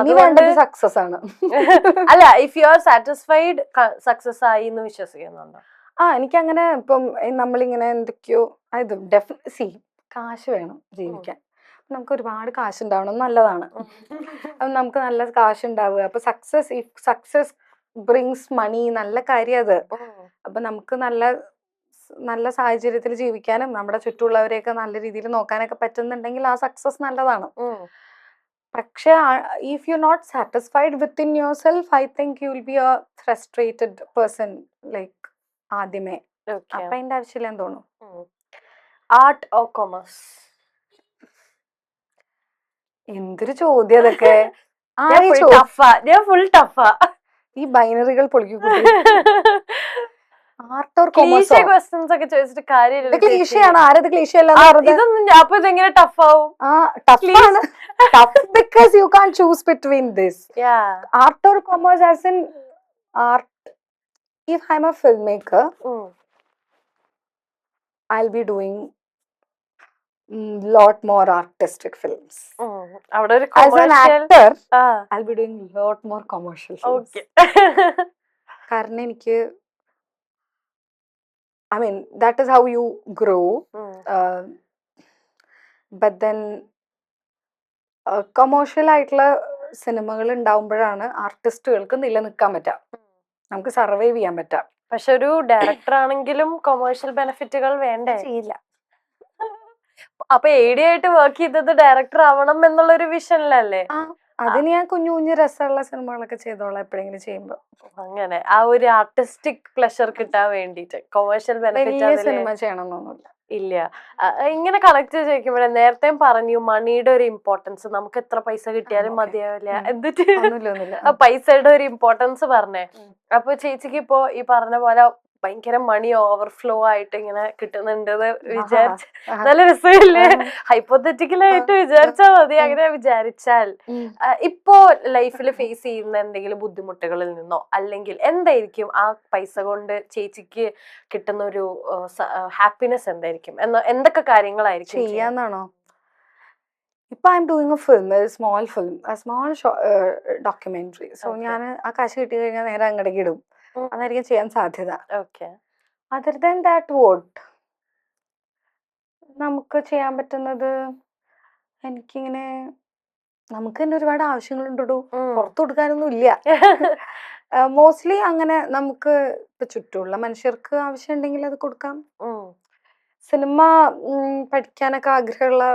ഇനി വേണ്ടത് സക്സസ് ആണ്. അല്ല, if you are satisfied success ആയി എന്ന് വിശ്വസിക്കുന്നുണ്ടോ? എനിക്ക് അങ്ങനെ ഇപ്പം നമ്മളിങ്ങനെ എന്തൊക്കെയോ ഇത് ഡെഫിനറ്റ്ലി കാശ് വേണം ജീവിക്കാൻ. നമുക്ക് ഒരുപാട് കാശ് ഉണ്ടാവണം, നല്ലതാണ്. അപ്പം നമുക്ക് നല്ല കാശ് ഉണ്ടാവുക, അപ്പൊ സക്സസ് ബ്രിങ്സ് മണി, നല്ല കാര്യം അത്. അപ്പൊ നമുക്ക് നല്ല സാഹചര്യത്തിൽ ജീവിക്കാനും നമ്മുടെ ചുറ്റുമുള്ളവരെയൊക്കെ നല്ല രീതിയിൽ നോക്കാനൊക്കെ പറ്റുന്നുണ്ടെങ്കിൽ ആ സക്സസ് നല്ലതാണ്. പക്ഷെ if you not satisfied within your self, I think you will be a frustrated person like ആദ്യമേ. അപ്പൊ അതിന്റെ ആവശ്യമില്ലെന്ന് തോന്നുന്നു. Art or commerce? എന്തൊരു ചോദ്യം അതൊക്കെ. ഞാൻ ഫുൾ ടഫാ. ഈ ബൈനറികൾ പൊളിക്കും. ആർട്ട് ഓർ കൊമേഴ്സ് ക്വസ്റ്റ്യൻസ് ഒക്കെ ചോദിച്ചിട്ട് കാര്യമില്ല. ക്ലീഷയാണ്. ആരത് ക്ലീഷയല്ല? അപ്പൊ ഇതെങ്ങനെ ടഫ് ആവും? ടഫാണ്. Tough because you can't choose between this. Art or commerce, as in art. If I'm a filmmaker, I'll be doing lot more artistic films. As an actor, I'll be doing lot more commercial films. കാരണം എനിക്ക് I mean, that is how you grow. But then commercial ആയിട്ടുള്ള സിനിമകൾ ഉണ്ടാവുമ്പോഴാണ് ആർട്ടിസ്റ്റുകൾക്ക് നിലനിൽക്കാൻ പറ്റുക, നമുക്ക് survive ചെയ്യാൻ പറ്റുക. പക്ഷെ ഒരു ഡയറക്ടർ ആണെങ്കിലും കൊമേഴ്ഷ്യൽ ബെനിഫിറ്റുകൾ വേണ്ടേ? ചെയ്യില്ല. അപ്പൊ AD ആയിട്ട് വർക്ക് ചെയ്തത് ഡയറക്ടർ ആവണം എന്നുള്ളൊരു വിഷനിലല്ലേ? അതിന് ഞാൻ കുഞ്ഞു കുഞ്ഞു രസമുള്ള സിനിമകളൊക്കെ ചെയ്തോളാം എപ്പോഴെങ്കിലും ചെയ്യുമ്പോ. അങ്ങനെ ആ ഒരു ആർട്ടിസ്റ്റിക് പ്ലഷർ കിട്ടാൻ വേണ്ടിട്ട് കൊമേഴ്ഷ്യൽ ബെനിഫിറ്റ് വലിയ സിനിമ ചെയ്യണമെന്നൊന്നുമില്ല. ഇല്ല. ഇങ്ങനെ കണക്ട് ചോദിക്കുമ്പോഴേ നേരത്തെ പറഞ്ഞു മണിയുടെ ഒരു ഇമ്പോർട്ടൻസ്, നമുക്ക് എത്ര പൈസ കിട്ടിയാലും മതിയാവില്ല, എന്നിട്ട് പൈസയുടെ ഒരു ഇമ്പോർട്ടൻസ് പറഞ്ഞേ. അപ്പൊ ചേച്ചിക്ക് ഇപ്പോ ഈ പറഞ്ഞ പോലെ ഭയങ്കര മണി ഓവർഫ്ലോ ആയിട്ട് ഇങ്ങനെ കിട്ടുന്നുണ്ടെന്ന് വിചാരിച്ച നല്ല രസമില്ലേ? ഹൈപ്പോത്തറ്റിക്കലായിട്ട് വിചാരിച്ചാൽ മതി. അങ്ങനെ വിചാരിച്ചാൽ ഇപ്പോ ലൈഫിൽ ഫേസ് ചെയ്യുന്ന എന്തെങ്കിലും ബുദ്ധിമുട്ടുകളിൽ നിന്നോ അല്ലെങ്കിൽ എന്തായിരിക്കും ആ പൈസ കൊണ്ട് ചേച്ചിക്ക് കിട്ടുന്ന ഒരു ഹാപ്പിനെസ് എന്തായിരിക്കും? എന്തൊക്കെ കാര്യങ്ങളായിരിക്കും ചെയ്യാന്നാണോ? ഇപ്പൊ I am doing A film, small documentary. So ഞാൻ ആ കാശ് കിട്ടി കഴിഞ്ഞാൽ നേരെ അങ്ങടേക്ക് ഇടും. അതായിരിക്കും ചെയ്യാൻ സാധ്യത. അതർ ദാൻ ദാറ്റ് വോട്ട് നമുക്ക് ചെയ്യാൻ പറ്റുന്നത്, എനിക്കിങ്ങനെ നമുക്ക് തന്നെ ഒരുപാട് ആവശ്യങ്ങളുണ്ടോ, പുറത്തു കൊടുക്കാനൊന്നും ഇല്ല. മോസ്റ്റ്ലി അങ്ങനെ നമുക്ക് ഇപ്പൊ ചുറ്റുമുള്ള മനുഷ്യർക്ക് ആവശ്യം ഉണ്ടെങ്കിൽ അത് കൊടുക്കാം. സിനിമ പഠിക്കാനൊക്കെ ആഗ്രഹമുള്ള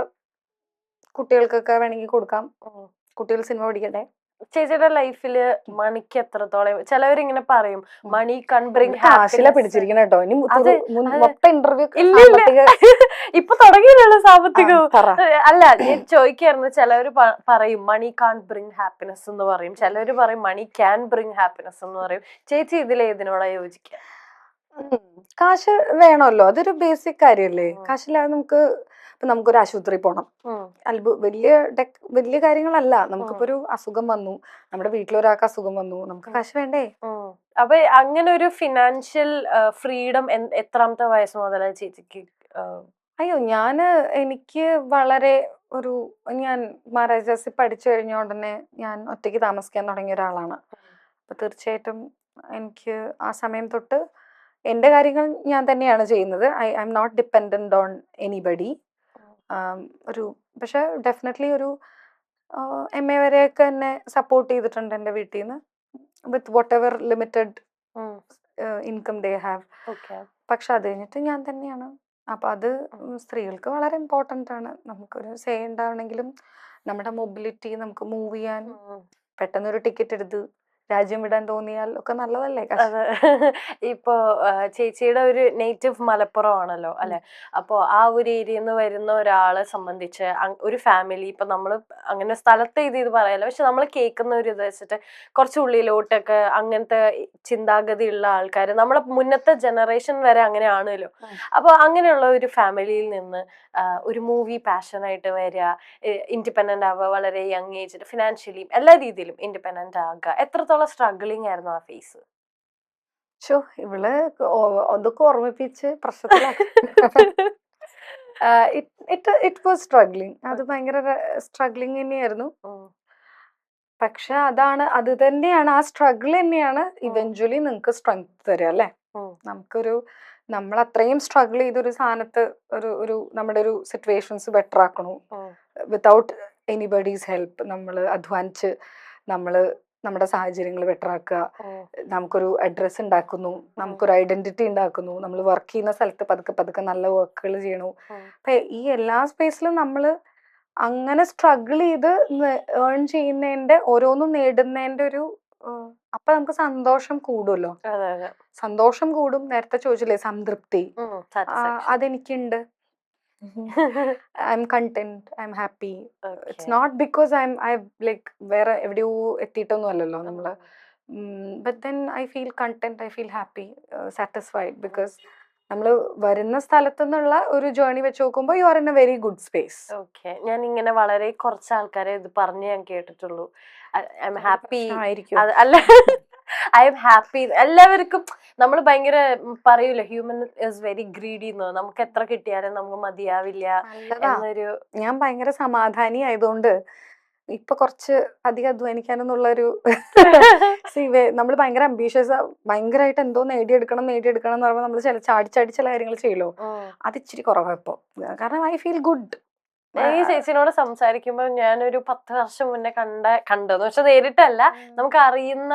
കുട്ടികൾക്കൊക്കെ വേണമെങ്കിൽ കൊടുക്കാം. കുട്ടികൾ സിനിമ പഠിക്കട്ടെ. ചേച്ചിയുടെ ലൈഫില് മണിക്ക് എത്രത്തോളം, ചിലവരിങ്ങനെ പറയും മണി കൺ ബ്രിങ് കാശില പിടിച്ചിരിക്കണം കേട്ടോ. ഇനി മൊത്തം ഇന്റർവ്യൂ ഇപ്പൊ തുടങ്ങിയല്ലോ സാമ്പത്തികം. അല്ല ഞാൻ ചോദിക്കായിരുന്നു, ചിലവര് പറയും മണി കാൺ ബ്രിങ് ഹാപ്പിനെസ് എന്ന് പറയും, ചിലവര് പറയും മണി ക്യാൻ ബ്രിങ് ഹാപ്പിനെസ് എന്ന് പറയും. ചേച്ചി ഇതിലേതിനോടാ യോജിക്കുക? കാശ് വേണമല്ലോ, അതൊരു ബേസിക് കാര്യല്ലേ. കാശില്ലാതെ നമുക്കൊരു ആശുപത്രി പോണം, വലിയ കാര്യങ്ങളല്ല. നമുക്കിപ്പോ ഒരു അസുഖം വന്നു, നമ്മുടെ വീട്ടിലൊരാൾക്ക് അസുഖം വന്നു, നമുക്ക് കാശ് വേണ്ടേ? അപ്പൊ അങ്ങനെ ഒരു ഫിനാൻഷ്യൽ ഫ്രീഡം എത്രാമത്തെ വയസ്സ് മുതലാ ചേച്ചിക്ക്? അയ്യോ, എനിക്ക് വളരെ ഞാൻ മഹാരാജാസിൽ പഠിച്ചു കഴിഞ്ഞ ഉടനെ ഞാൻ ഒറ്റയ്ക്ക് താമസിക്കാൻ തുടങ്ങിയ ഒരാളാണ്. അപ്പൊ തീർച്ചയായിട്ടും എനിക്ക് ആ സമയം തൊട്ട് എൻ്റെ കാര്യങ്ങൾ ഞാൻ തന്നെയാണ് ചെയ്യുന്നത്. I M not dependent on anybody. പക്ഷെ ഡെഫിനറ്റ്ലി ഒരു MA വരെയൊക്കെ എന്നെ സപ്പോർട്ട് ചെയ്തിട്ടുണ്ട് എൻ്റെ വീട്ടിൽ നിന്ന്, with whatever limited income they have. പക്ഷെ അത് കഴിഞ്ഞിട്ട് ഞാൻ തന്നെയാണ്. അപ്പൊ അത് സ്ത്രീകൾക്ക് വളരെ ഇമ്പോർട്ടൻ്റ് ആണ്. നമുക്കൊരു സേ ഉണ്ടാവണമെങ്കിലും നമ്മുടെ മൊബിലിറ്റി, നമുക്ക് മൂവ് ചെയ്യാൻ പെട്ടെന്നൊരു ടിക്കറ്റ് എടുത്ത് രാജ്യം വിടാൻ തോന്നിയാൽ ഒക്കെ നല്ലതല്ലേ? ഇപ്പോ ചേച്ചിയുടെ ഒരു നേറ്റീവ് മലപ്പുറം ആണല്ലോ അല്ലെ? അപ്പോ ആ ഒരു ഏരിയയിൽ നിന്ന് വരുന്ന ഒരാളെ സംബന്ധിച്ച് ഒരു ഫാമിലി, ഇപ്പൊ നമ്മള് അങ്ങനെ സ്ഥലത്തെ ഇത് പറയാലോ, പക്ഷെ നമ്മൾ കേൾക്കുന്ന ഒരു ഇത് വെച്ചിട്ട് കുറച്ച് ഉള്ളിലോട്ടൊക്കെ അങ്ങനത്തെ ചിന്താഗതി ഉള്ള ആൾക്കാർ നമ്മളെ മുന്നത്തെ ജനറേഷൻ വരെ അങ്ങനെ ആണല്ലോ. അപ്പൊ അങ്ങനെയുള്ള ഒരു ഫാമിലിയിൽ നിന്ന് ഒരു മൂവി പാഷനായിട്ട് വരിക, ഇൻഡിപെൻഡന്റ് ആവുക, വളരെ യങ് ഏജിൽ ഫിനാൻഷ്യലിയും എല്ലാ രീതിയിലും ഇൻഡിപെൻഡന്റ് ആകുക, എത്രത്തോളം സ്ട്രഗ്ലിംഗ് ആയിരുന്നു ആ ഫേസ്? ഇവള് അതൊക്കെ ഓർമ്മിപ്പിച്ച് പ്രശ്നത്തിലാക്കി. It was struggling. അത് ഭയങ്കര സ്ട്രഗ്ലിംഗ് തന്നെയായിരുന്നു. പക്ഷെ അത് തന്നെയാണ്, ആ സ്ട്രഗിൾ തന്നെയാണ് ഇവഞ്ച്വലി നിങ്ങൾക്ക് സ്ട്രെങ്ത് തരിക അല്ലേ? നമ്മൾ അത്രയും സ്ട്രഗിൾ ചെയ്തൊരു സാധനത്ത് നമ്മുടെ ഒരു സിറ്റുവേഷൻസ് ബെറ്റർ ആക്കണു വിത്തൗട്ട് എനിബഡീസ് ഹെൽപ്പ്. നമ്മൾ അധ്വാനിച്ച് നമ്മുടെ സാഹചര്യങ്ങൾ ബെറ്റർ ആക്കുക, നമുക്കൊരു അഡ്രസ് ഉണ്ടാക്കുന്നു, നമുക്കൊരു ഐഡന്റിറ്റി ഉണ്ടാക്കുന്നു, നമ്മൾ വർക്ക് ചെയ്യുന്ന സ്ഥലത്ത് പതുക്കെ നല്ല വർക്കുകൾ ചെയ്യണു. അപ്പൊ ഈ എല്ലാ സ്പേസിലും നമ്മൾ അങ്ങനെ സ്ട്രഗിൾ ചെയ്ത് ഏൺ ചെയ്യുന്നതിന്റെ, ഓരോന്നും നേടുന്നതിന്റെ അപ്പൊ നമുക്ക് സന്തോഷം കൂടുമല്ലോ. സന്തോഷം കൂടും. നേരത്തെ ചോദിച്ചില്ലേ സംതൃപ്തി, അതെനിക്കുണ്ട്. I am content, I am happy. It's not because I like വേറെ എവിടെയോ എത്തിയിട്ടൊന്നും അല്ലല്ലോ നമ്മള്. But then I feel content, I feel happy, satisfied. Because നമ്മൾ വരുന്ന സ്ഥലത്തു നിന്നുള്ള ഒരു ജേർണി വെച്ച് നോക്കുമ്പോൾ you are in a very good space. ഞാൻ ഇങ്ങനെ വളരെ കുറച്ച് ആൾക്കാരെ ഇത് പറഞ്ഞ് ഞാൻ കേട്ടിട്ടുള്ളൂ. ഐ എം ഹാപ്പി ആയിരിക്കും. അല്ല, ഐ എം ഹാപ്പി. എല്ലാവർക്കും നമ്മൾ ഭയങ്കര പറയൂല, ഹ്യൂമൻ ഇസ് വെരി ഗ്രീഡി എന്ന്, നമുക്ക് എത്ര കിട്ടിയാലും നമുക്ക് മതിയാവില്ല എന്നൊരു. ഞാൻ ഭയങ്കര സമാധാനി ആയതുകൊണ്ട് ഇപ്പൊ കുറച്ച് അധികം അധ്വാനിക്കാനെന്നുള്ളൊരു നമ്മൾ ഭയങ്കര അംബീഷ്യസ്, ഭയങ്കരമായിട്ട് എന്തോ നേടിയെടുക്കണം എന്ന് പറയുമ്പോൾ നമ്മൾ ചാടി ചില കാര്യങ്ങൾ ചെയ്യല്ലോ, അത് ഇച്ചിരി കുറവാ ഇപ്പൊ. കാരണം ഐ ഫീൽ ഗുഡ്. ഈ ചേച്ചിനോട് സംസാരിക്കുമ്പോ ഞാനൊരു 10 വർഷം മുന്നേ കണ്ടെന്ന് പക്ഷെ നേരിട്ടല്ല, നമുക്ക് അറിയുന്ന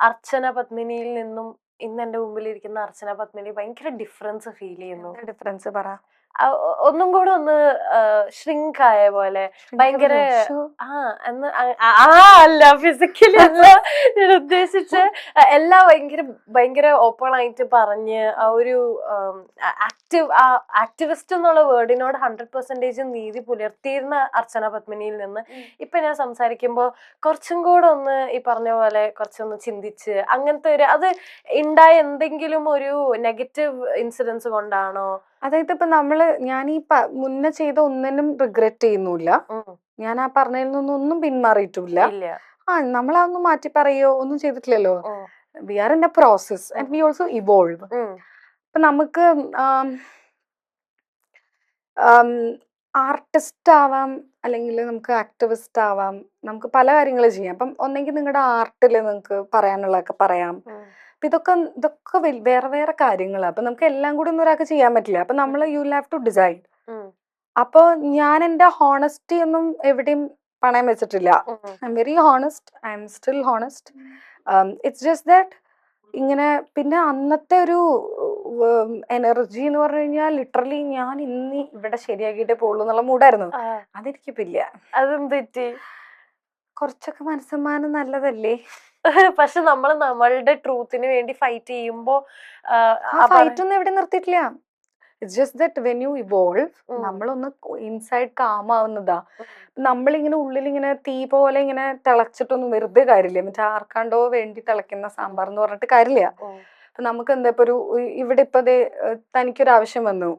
അർച്ചന പത്മിനിയിൽ നിന്നും ഇന്ന് എന്റെ മുമ്പിൽ ഇരിക്കുന്ന അർച്ചന പത്മിനി ഭയങ്കര ഡിഫറൻസ് ഫീൽ ചെയ്യുന്നു. ഡിഫറൻസ് പറ. ഒന്നും കൂടെ ഒന്ന് ഷ്രിങ്ക് ആയ പോലെ, ഭയങ്കര അല്ല ഫിസിക്കലി അല്ല ഞാൻ ഉദ്ദേശിച്ച്, എല്ലാം ഭയങ്കര ഓപ്പൺ ആയിട്ട് പറഞ്ഞ് ആ ഒരു ആക്ടിവിസ്റ്റ് എന്നുള്ള വേർഡിനോട് 100% നീതി പുലർത്തിയിരുന്ന അർച്ചന പത്മിനിയിൽ നിന്ന് ഇപ്പൊ ഞാൻ സംസാരിക്കുമ്പോ കുറച്ചും കൂടെ ഒന്ന് ഈ പറഞ്ഞ പോലെ കുറച്ചൊന്ന് ചിന്തിച്ച്, അങ്ങനത്തെ ഒരു അത് ഉണ്ടായ എന്തെങ്കിലും ഒരു നെഗറ്റീവ് ഇൻസിഡൻസ് കൊണ്ടാണോ? അതായത് ഇപ്പൊ ഞാൻ ഈ മുന്നേ ചെയ്ത ഒന്നിനും റിഗ്രറ്റ് ചെയ്യുന്നില്ല, ഞാൻ ആ പറഞ്ഞതിൽ നിന്നൊന്നും പിന്മാറിയിട്ടില്ല. നമ്മളതൊന്നും മാറ്റി പറയോ ഒന്നും ചെയ്തിട്ടില്ലല്ലോ. We are in a process and we also evolve. ഇപ്പൊ നമുക്ക് ആർട്ടിസ്റ്റ് ആവാം, അല്ലെങ്കിൽ നമുക്ക് ആക്ടിവിസ്റ്റ് ആവാം, നമുക്ക് പല കാര്യങ്ങൾ ചെയ്യാം. അപ്പം ഒന്നെങ്കിൽ നിങ്ങളുടെ ആർട്ടിൽ നിങ്ങൾക്ക് പറയാനുള്ളതൊക്കെ പറയാം. അപ്പൊ ഇതൊക്കെ വേറെ വേറെ കാര്യങ്ങളാണ്. അപ്പൊ നമുക്ക് എല്ലാം കൂടി ഒന്നും ഒരാൾക്ക് ചെയ്യാൻ പറ്റില്ല. അപ്പൊ നമ്മൾ you will have to decide. അപ്പൊ ഞാൻ എന്റെ ഹോണസ്റ്റി ഒന്നും എവിടെയും പണയം വെച്ചിട്ടില്ല. I am very honest, I am still honest. It's just that ഇങ്ങനെ. പിന്നെ അന്നത്തെ ഒരു എനർജി എന്ന് പറഞ്ഞു കഴിഞ്ഞാൽ ലിറ്ററലി ഞാൻ ഇന്ന് ഇവിടെ ശരിയാക്കിയിട്ടേ പോകുള്ളൂ എന്നുള്ള മൂടായിരുന്നു. അതെനിക്കിപ്പില്ല. അതെന്ത് കുറച്ചൊക്കെ മനസ്സമ്മാനം നല്ലതല്ലേ? പക്ഷെ നമ്മളുടെ ട്രൂത്തിന് വേണ്ടി ഫൈറ്റ് ചെയ്യുമ്പോ ഫൈറ്റ് ഒന്നും എവിടെ നിർത്തിയിട്ടില്ല. It's just that when you evolve, നമ്മളൊന്ന് ഇൻസൈഡ് കാം ആവുന്നതാ. നമ്മളിങ്ങനെ ഉള്ളിലിങ്ങനെ തീ പോലെ ഇങ്ങനെ തിളച്ചിട്ടൊന്നും വെറുതെ കാര്യമില്ല. മറ്റേ ആർക്കാണ്ടോ വേണ്ടി തിളയ്ക്കുന്ന സാമ്പാർ എന്ന് പറഞ്ഞിട്ട് കാര്യമില്ല. അപ്പൊ നമുക്ക് എന്താ ഇപ്പൊ ഇവിടെ ഇപ്പൊ തനിക്കൊരു ആവശ്യം വന്നു,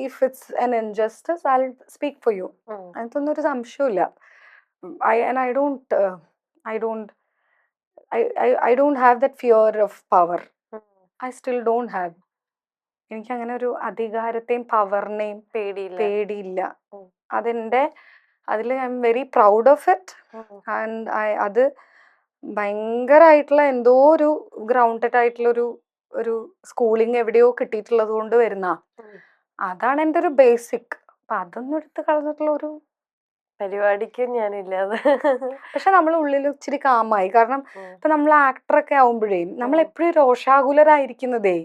if it's an injustice I will speak for you. അതിനകത്തൊന്നും ഒരു സംശയമില്ല. I don't have that fear of power. I still don't have. എനിക്ക് അങ്ങനെ ഒരു അധികാരത്തെയും പവറിനെയും പേടിയില്ല. അതിൽ I am very proud of it. And അത് ഭയങ്കരമായിട്ടുള്ള എന്തോ ഒരു ഗ്രൗണ്ടഡ് ആയിട്ടുള്ള ഒരു സ്കൂളിംഗ് എവിടെയോ കിട്ടിയിട്ടുള്ളത് കൊണ്ട് വരുന്ന അതാണ് എൻ്റെ ഒരു ബേസിക്. അപ്പൊ അതൊന്നും എടുത്ത് കളഞ്ഞിട്ടുള്ള ഒരു പരിപാടിക്ക് ഞാനില്ലാതെ. പക്ഷെ നമ്മൾ ഉള്ളിൽ ഇച്ചിരി കാമായി. കാരണം ഇപ്പൊ നമ്മൾ ആക്ടറൊക്കെ ആവുമ്പോഴേ നമ്മൾ എപ്പോഴും രോഷാകുലരായിരിക്കുന്നതേ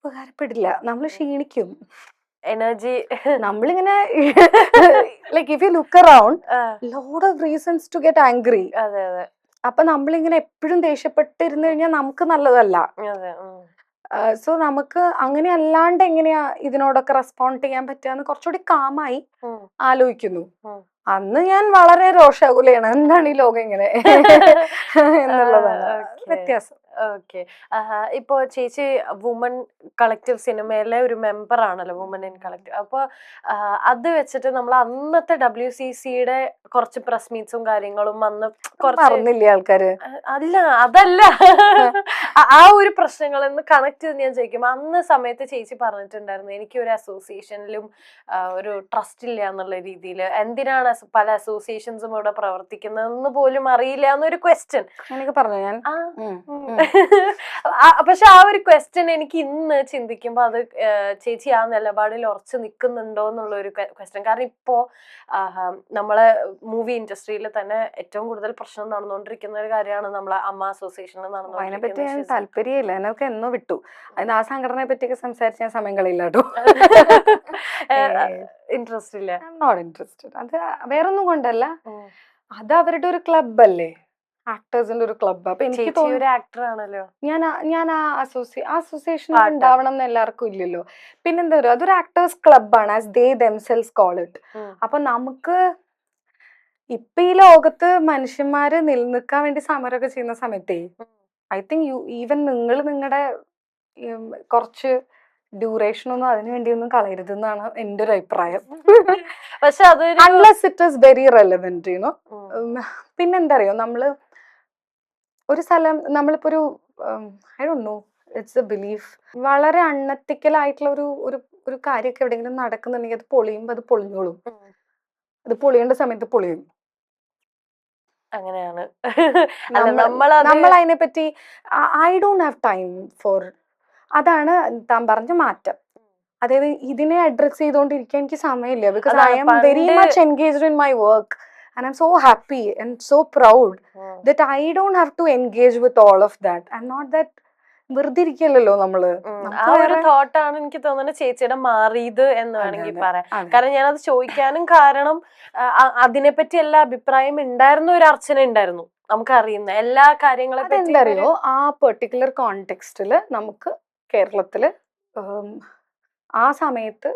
ഉപകാരപ്പെടില്ല. നമ്മൾ ക്ഷീണിക്കും. എനർജി നമ്മളിങ്ങനെ like if you look around lot of reasons to get angry. അപ്പൊ നമ്മളിങ്ങനെ എപ്പോഴും ദേഷ്യപ്പെട്ടിരുന്നു കഴിഞ്ഞാൽ നമുക്ക് നല്ലതല്ല. സോ നമുക്ക് അങ്ങനെ അല്ലാണ്ട് എങ്ങനെയാ ഇതിനോടൊക്കെ റെസ്പോണ്ട് ചെയ്യാൻ പറ്റുക കുറച്ചുകൂടി കാമായി ആലോചിക്കുന്നു. അന്ന് ഞാൻ വളരെ രോഷാകുലയാണ്, എന്താണ് ഈ ലോകം ഇങ്ങനെ എന്നുള്ളതാണ് വ്യത്യാസം. ഓക്കെ. ഇപ്പൊ ചേച്ചി വുമൺ കളക്റ്റീവ് സിനിമയിലെ ഒരു മെമ്പർ ആണല്ലോ, വുമൺ ഇൻ കളക്റ്റീവ്. അപ്പൊ അത് വെച്ചിട്ട് നമ്മൾ അന്നത്തെ WCCയുടെ കുറച്ച് പ്രസ് മീറ്റ്സും കാര്യങ്ങളും അന്ന് പറഞ്ഞില്ലേ ആൾക്കാര്? അല്ല അതല്ല ആ ഒരു പ്രശ്നങ്ങൾ എന്ന് കണക്ട് ചെയ്ത് ഞാൻ ചോദിക്കും. അന്ന് സമയത്ത് ചേച്ചി പറഞ്ഞിട്ടുണ്ടായിരുന്നു എനിക്ക് ഒരു അസോസിയേഷനിലും ഒരു ട്രസ്റ്റ് ഇല്ല എന്നുള്ള രീതിയിൽ, എന്തിനാണ് പല അസോസിയേഷൻസും ഇവിടെ പ്രവർത്തിക്കുന്നതെന്ന് പോലും അറിയില്ല എന്നൊരു ക്വസ്റ്റ്യൻ എനിക്ക് പറഞ്ഞു ഞാൻ. പക്ഷെ ആ ഒരു ക്വസ്റ്റ്യൻ എനിക്ക് ഇന്ന് ചിന്തിക്കുമ്പോ അത് ചേച്ചി ആ നിലപാടിൽ ഉറച്ചു നിൽക്കുന്നുണ്ടോ എന്നുള്ള ഒരു ക്വസ്റ്റ്യൻ. കാരണം ഇപ്പോ നമ്മളെ മൂവി ഇൻഡസ്ട്രിയിൽ തന്നെ ഏറ്റവും കൂടുതൽ പ്രശ്നം നടന്നുകൊണ്ടിരിക്കുന്ന ഒരു കാര്യമാണ് നമ്മളെ അമ്മ അസോസിയേഷനിൽ നടന്നുകൊണ്ടിരിക്കുന്നത്. താല്പര്യമില്ല, എന്നൊക്കെ എന്നോ വിട്ടു. അതിന് ആ സംഘടനയെ പറ്റിയൊക്കെ സംസാരിച്ച് ഞാൻ സമയം കളയില്ല കേട്ടോ. ഇൻട്രസ്റ്റ് ഇല്ല, നോട്ട് ഇൻട്രസ്റ്റഡ്. അത് വേറൊന്നും കൊണ്ടല്ല, അത് അവരുടെ ഒരു ക്ലബ് അല്ലേ, ആക്ടേഴ്സിന്റെ ഒരു ക്ലബ്. അപ്പൊ എനിക്ക് തോന്നുന്നു ആക്ടർ ആണല്ലോ ഞാൻ ആ അസോസിയേഷൻ ഉണ്ടാവണം എന്ന് എല്ലാവർക്കും ഇല്ലല്ലോ. പിന്നെന്താ പറയുക, അതൊരു ആക്ടേഴ്സ് ക്ലബാണ്, as they themselves call it. അപ്പൊ നമുക്ക് ഇപ്പൊ ഈ ലോകത്ത് മനുഷ്യന്മാര് നിലനിൽക്കാൻ വേണ്ടി സമരമൊക്കെ ചെയ്യുന്ന സമയത്തേ ഐ തിങ്ക് ഈവൻ നിങ്ങൾ നിങ്ങളുടെ കുറച്ച് ഡ്യൂറേഷൻ ഒന്നും അതിനു വേണ്ടി ഒന്നും കളയരുതെന്നാണ് എൻ്റെ ഒരു അഭിപ്രായം. പക്ഷെ unless it is very relevant you know. പിന്നെന്താ അറിയോ, നമ്മള് ഒരു സ്ഥലം നമ്മളിപ്പോ ഒരു I don't know, it's a belief, വളരെ അൺഎത്തിക്കൽ ആയിട്ടുള്ള ഒരു കാര്യമൊക്കെ എവിടെയെങ്കിലും നടക്കുന്നുണ്ടെങ്കിൽ അത് പൊളിയുമ്പോൾ അത് പൊളിഞ്ഞോളും. അത് പൊളിയേണ്ട സമയത്ത് പൊളിയും. അങ്ങനെയാണ്. അല്ല നമ്മൾ നമ്മളത് അതിനെപ്പറ്റി I don't have time for, അതാണ് താൻ പറഞ്ഞ മാറ്റം. അതായത് ഇതിനെ അഡ്രസ് ചെയ്തുകൊണ്ടിരിക്കാൻ എനിക്ക് സമയമില്ല, ബിക്കോസ് ഐ അതാണ് ആം വെരി പണ്ട് much engaged in my work and I am so happy and so proud that I don't have to engage with all of that. And not that വെറുതെ ഇരിക്കല്ലോ നമ്മള്. ആ ഒരു തോട്ടാണ് എനിക്ക് തോന്നുന്നത് ചേച്ചിയുടെ മാറിയത് എന്ന് വേണമെങ്കിൽ പറയാം. കാരണം ഞാനത് ചോദിക്കാനും കാരണം അതിനെപ്പറ്റി എല്ലാ അഭിപ്രായം ഉണ്ടായിരുന്ന ഒരു അർച്ചന ഉണ്ടായിരുന്നു, നമുക്കറിയുന്ന എല്ലാ കാര്യങ്ങളെ പറ്റി. അതെന്തറിയോ, ആ പെർട്ടിക്കുലർ കോണ്ടെക്സ്റ്റില് നമുക്ക് കേരളത്തില് ആ സമയത്ത്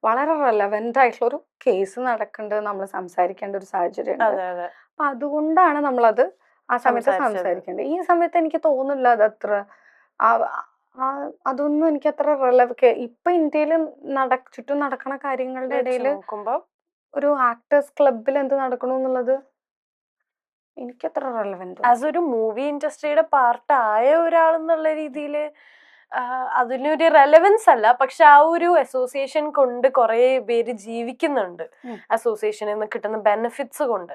വളരെ റെലവെന്റ് ആയിട്ടുള്ള ഒരു കേസ് നടക്കേണ്ടത് നമ്മൾ സംസാരിക്കേണ്ട ഒരു സാഹചര്യം ഉണ്ട്. അപ്പൊ അതുകൊണ്ടാണ് നമ്മളത് ആ സമയത്ത് സംസാരിക്കേണ്ടത്. ഈ സമയത്ത് എനിക്ക് തോന്നുന്നില്ല അതത്ര അതൊന്നും എനിക്ക് അത്ര ഇപ്പൊ ഇന്ത്യയിൽ ചുറ്റും നടക്കണ കാര്യങ്ങളുടെ ഇടയിൽ ഒരു ആക്ടേഴ്സ് ക്ലബിൽ എന്ത് നടക്കണു എന്നുള്ളത് എനിക്കത്ര റെലവെന്റ്. ആസ് ഒരു മൂവി ഇൻഡസ്ട്രിയുടെ പാർട്ട് ആയ ഒരാളെന്നുള്ള രീതിയിൽ അതിനൊരു റെലവൻസ് അല്ല, പക്ഷെ ആ ഒരു അസോസിയേഷൻ കൊണ്ട് കുറെ പേര് ജീവിക്കുന്നുണ്ട്, അസോസിയേഷനിൽ നിന്ന് കിട്ടുന്ന ബെനിഫിറ്റ്സ് കൊണ്ട്.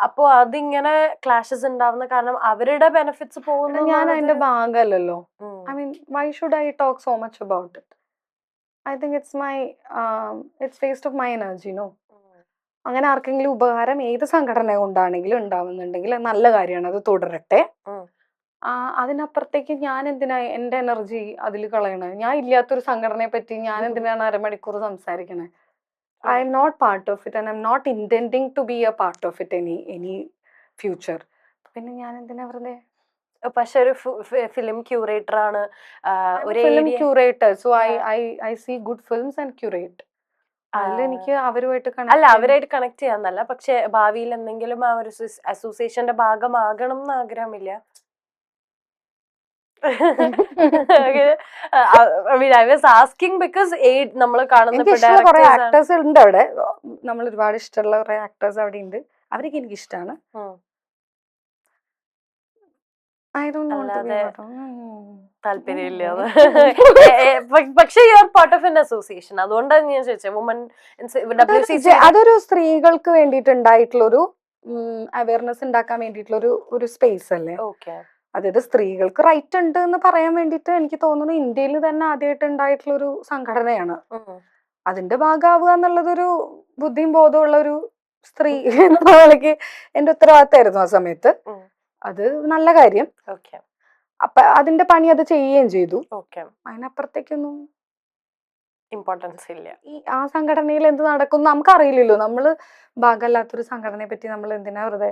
അപ്പോ അതിങ്ങനെ ക്ലാഷസ് ഉണ്ടാവുന്ന കാരണം അവരുടെ ബെനിഫിറ്റ്സ് പോകുന്നു. ഞാൻ അതിന്റെ ഭാഗമല്ലല്ലോ. I mean why should I talk so much about it? I think it's waste of my energy. No, അങ്ങനെ ആർക്കെങ്കിലും ഉപകാരം ഏത് സംഘടന കൊണ്ടാണെങ്കിലും ഉണ്ടാവുന്നുണ്ടെങ്കിൽ നല്ല കാര്യമാണ്, അത് തുടരട്ടെ. അതിനപ്പുറത്തേക്ക് ഞാൻ എന്തിനാ എന്റെ എനർജി അതിൽ കളയണേ? ഞാൻ ഇല്ലാത്തൊരു സംഘടനയെ പറ്റി ഞാൻ എന്തിനാണ് അരമണിക്കൂർ സംസാരിക്കണേ? I M not part of it and I M not intending to be a part of it any future. പിന്നെ ഞാൻ എന്തിനാ വെറുതെ? പക്ഷെ ഒരു ഫിലിം ക്യൂറേറ്റർ ആണ്, ഒരു film curator. So I see good films and curate. എനിക്ക് അവരുമായിട്ട് അല്ല, അവരായിട്ട് കണക്ട് ചെയ്യാന്നല്ല, പക്ഷെ ഭാവിയിൽ എന്തെങ്കിലും ആ ഒരു അസോസിയേഷന്റെ ഭാഗമാകണം എന്ന് ആഗ്രഹമില്ല. നമ്മൾ കാണുന്ന കുറെ ആക്ടേഴ്സ് ഉണ്ട് അവിടെ, നമ്മൾ ഒരുപാട് ഇഷ്ടമുള്ള കുറെ ആക്ടേഴ്സ് അവിടെ ഉണ്ട്, അവരൊക്കെ എനിക്ക് ഇഷ്ടമാണ്. താല്പര്യമില്ല. പക്ഷെ you are part of N association, അതുകൊണ്ടാണ് ഞാൻ ചോദിച്ചത്. അതൊരു സ്ത്രീകൾക്ക് വേണ്ടിയിട്ടുണ്ടായിട്ടുള്ള ഒരു അവയർനെസ് ഉണ്ടാക്കാൻ വേണ്ടിയിട്ടുള്ള ഒരു സ്പേസ് അല്ലേ. അതായത് സ്ത്രീകൾക്ക് റൈറ്റ് ഉണ്ട് എന്ന് പറയാൻ വേണ്ടിയിട്ട് എനിക്ക് തോന്നുന്നു ഇന്ത്യയിൽ തന്നെ ആദ്യമായിട്ട് ഉണ്ടായിട്ടുള്ള ഒരു സംഘടനയാണ്. അതിന്റെ ഭാഗമാവുക എന്നുള്ളതൊരു ബുദ്ധിയും ബോധമുള്ള ഒരു സ്ത്രീ എന്ന നിലയ്ക്ക് എന്റെ ഉത്തരവാദിത്തമായിരുന്നു ആ സമയത്ത്. അത് നല്ല കാര്യം. അപ്പൊ അതിന്റെ പണി അത് ചെയ്യുകയും ചെയ്തു. അതിനപ്പുറത്തേക്കൊന്നും ഇമ്പോർട്ടൻസ് ഇല്ല. ആ സംഘടനയിൽ എന്ത് നടക്കും നമുക്കറിയില്ലല്ലോ. നമ്മള് ഭാഗമല്ലാത്തൊരു സംഘടനയെ പറ്റി നമ്മൾ എന്തിനാ വെറുതെ?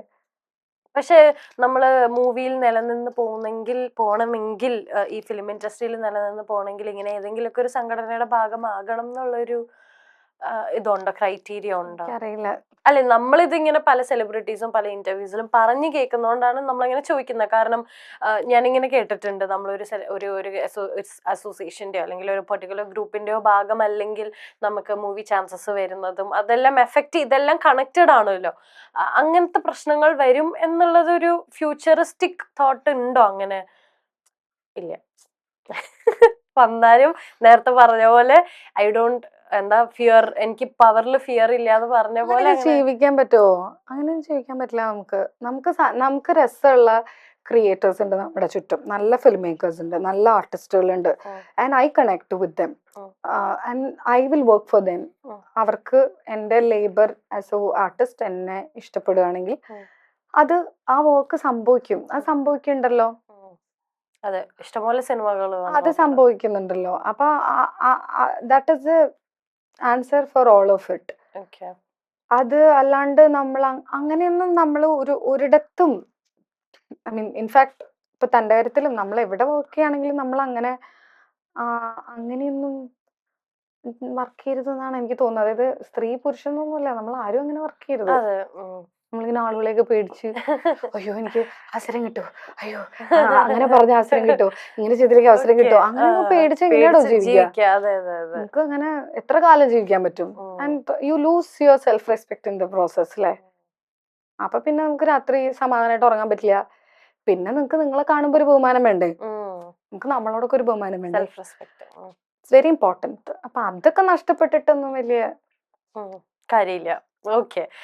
പക്ഷെ നമ്മള് മൂവിയിൽ നിലനിന്ന് പോണമെങ്കിൽ ഈ ഫിലിം ഇൻഡസ്ട്രിയിൽ നിലനിന്ന് പോകണമെങ്കിൽ ഇങ്ങനെ ഏതെങ്കിലുമൊക്കെ ഒരു സംഘടനയുടെ ഭാഗമാകണം എന്നുള്ളൊരു ഇതുണ്ടോ, ക്രൈറ്റീരിയ ഉണ്ടോ? അറിയില്ല. അല്ലെ, നമ്മളിതിങ്ങനെ പല സെലിബ്രിറ്റീസും പല ഇന്റർവ്യൂസിലും പറഞ്ഞു കേൾക്കുന്നതുകൊണ്ടാണ് നമ്മളിങ്ങനെ ചോദിക്കുന്നത്. കാരണം ഞാനിങ്ങനെ കേട്ടിട്ടുണ്ട്, നമ്മളൊരു ഒരു അസോസിയേഷന്റെയോ അല്ലെങ്കിൽ ഒരു പെർട്ടിക്കുലർ ഗ്രൂപ്പിന്റെയോ ഭാഗമല്ലെങ്കിൽ നമുക്ക് മൂവി ചാൻസസ് വരുന്നതും അതെല്ലാം ഇതെല്ലാം കണക്റ്റഡ് ആണല്ലോ. അങ്ങനത്തെ പ്രശ്നങ്ങൾ വരും എന്നുള്ളതൊരു ഫ്യൂച്ചറിസ്റ്റിക് തോട്ട് ഉണ്ടോ? അങ്ങനെ ഇല്ല. വന്നാലും നേരത്തെ പറഞ്ഞ പോലെ ഐ ഡോണ്ട് ഫിയർ, എനിക്ക് പവറിൽ ഫിയർ ഇല്ലാന്ന് പറഞ്ഞ പോലെ ജീവിക്കാൻ പറ്റുമോ? അങ്ങനെ ജീവിക്കാൻ പറ്റില്ല. നമുക്ക് രസമുള്ള ക്രിയേറ്റേഴ്സ് ഉണ്ട് നമ്മുടെ ചുറ്റും, നല്ല ഫിലിം മേക്കേഴ്സ് ഉണ്ട്, നല്ല ആർട്ടിസ്റ്റുകളുണ്ട്. And I connect with them and I will work for them. അവർക്ക് എൻ്റെ ലേബർ ആസ് എ ആർട്ടിസ്റ്റ് എന്നെ ഇഷ്ടപ്പെടുകയാണെങ്കിൽ അത് ആ വർക്ക് സംഭവിക്കും. അത് സംഭവിക്കുന്നുണ്ടല്ലോ. അതെ, ഇഷ്ടംപോലെ സിനിമകൾ അത് സംഭവിക്കുന്നുണ്ടല്ലോ. അപ്പൊ that is the answer for all of it. അത് അല്ലാണ്ട് നമ്മൾ അങ്ങനെയൊന്നും നമ്മൾ ഒരിടത്തും, ഐ മീൻ ഇൻഫാക്ട് ഇപ്പൊ തന്റെ കാര്യത്തിലും നമ്മൾ എവിടെ വർക്ക് ചെയ്യുകയാണെങ്കിലും നമ്മൾ അങ്ങനെയൊന്നും വർക്ക് ചെയ്യരുത് എന്നാണ് എനിക്ക് തോന്നുന്നത്. അതായത് സ്ത്രീ പുരുഷനൊന്നുമല്ല, നമ്മൾ ആരും അങ്ങനെ വർക്ക് ചെയ്യരുത്. നമ്മളിങ്ങനെ ആളുകളെയൊക്കെ പേടിച്ച് അയ്യോ എനിക്ക് അവസരം കിട്ടുമോ, അയ്യോ അങ്ങനെ പറഞ്ഞ അവസരം കിട്ടുമോ, ഇങ്ങനെ ചെയ്തിലേക്ക് അവസരം കിട്ടുമോ, അങ്ങനെ പേടിച്ച് എങ്ങനെയാണോ ജീവിക്കുക? നമുക്ക് അങ്ങനെ എത്ര കാലം ജീവിക്കാൻ പറ്റും? And you lose your self respect in the process അല്ലേ. അപ്പൊ പിന്നെ നമുക്ക് രാത്രി സമാധാനമായിട്ട് ഉറങ്ങാൻ പറ്റില്ല. പിന്നെ നിങ്ങൾക്ക് നിങ്ങളെ കാണുമ്പോ ഒരു ബഹുമാനം വേണ്ടേ? നമുക്ക് നമ്മളോടൊക്കെ ഒരു ബഹുമാനം വേണ്ടേ? It's very important. അപ്പൊ അതൊക്കെ നഷ്ടപ്പെട്ടിട്ടൊന്നും വലിയ കാര്യമില്ല. ഓക്കെ.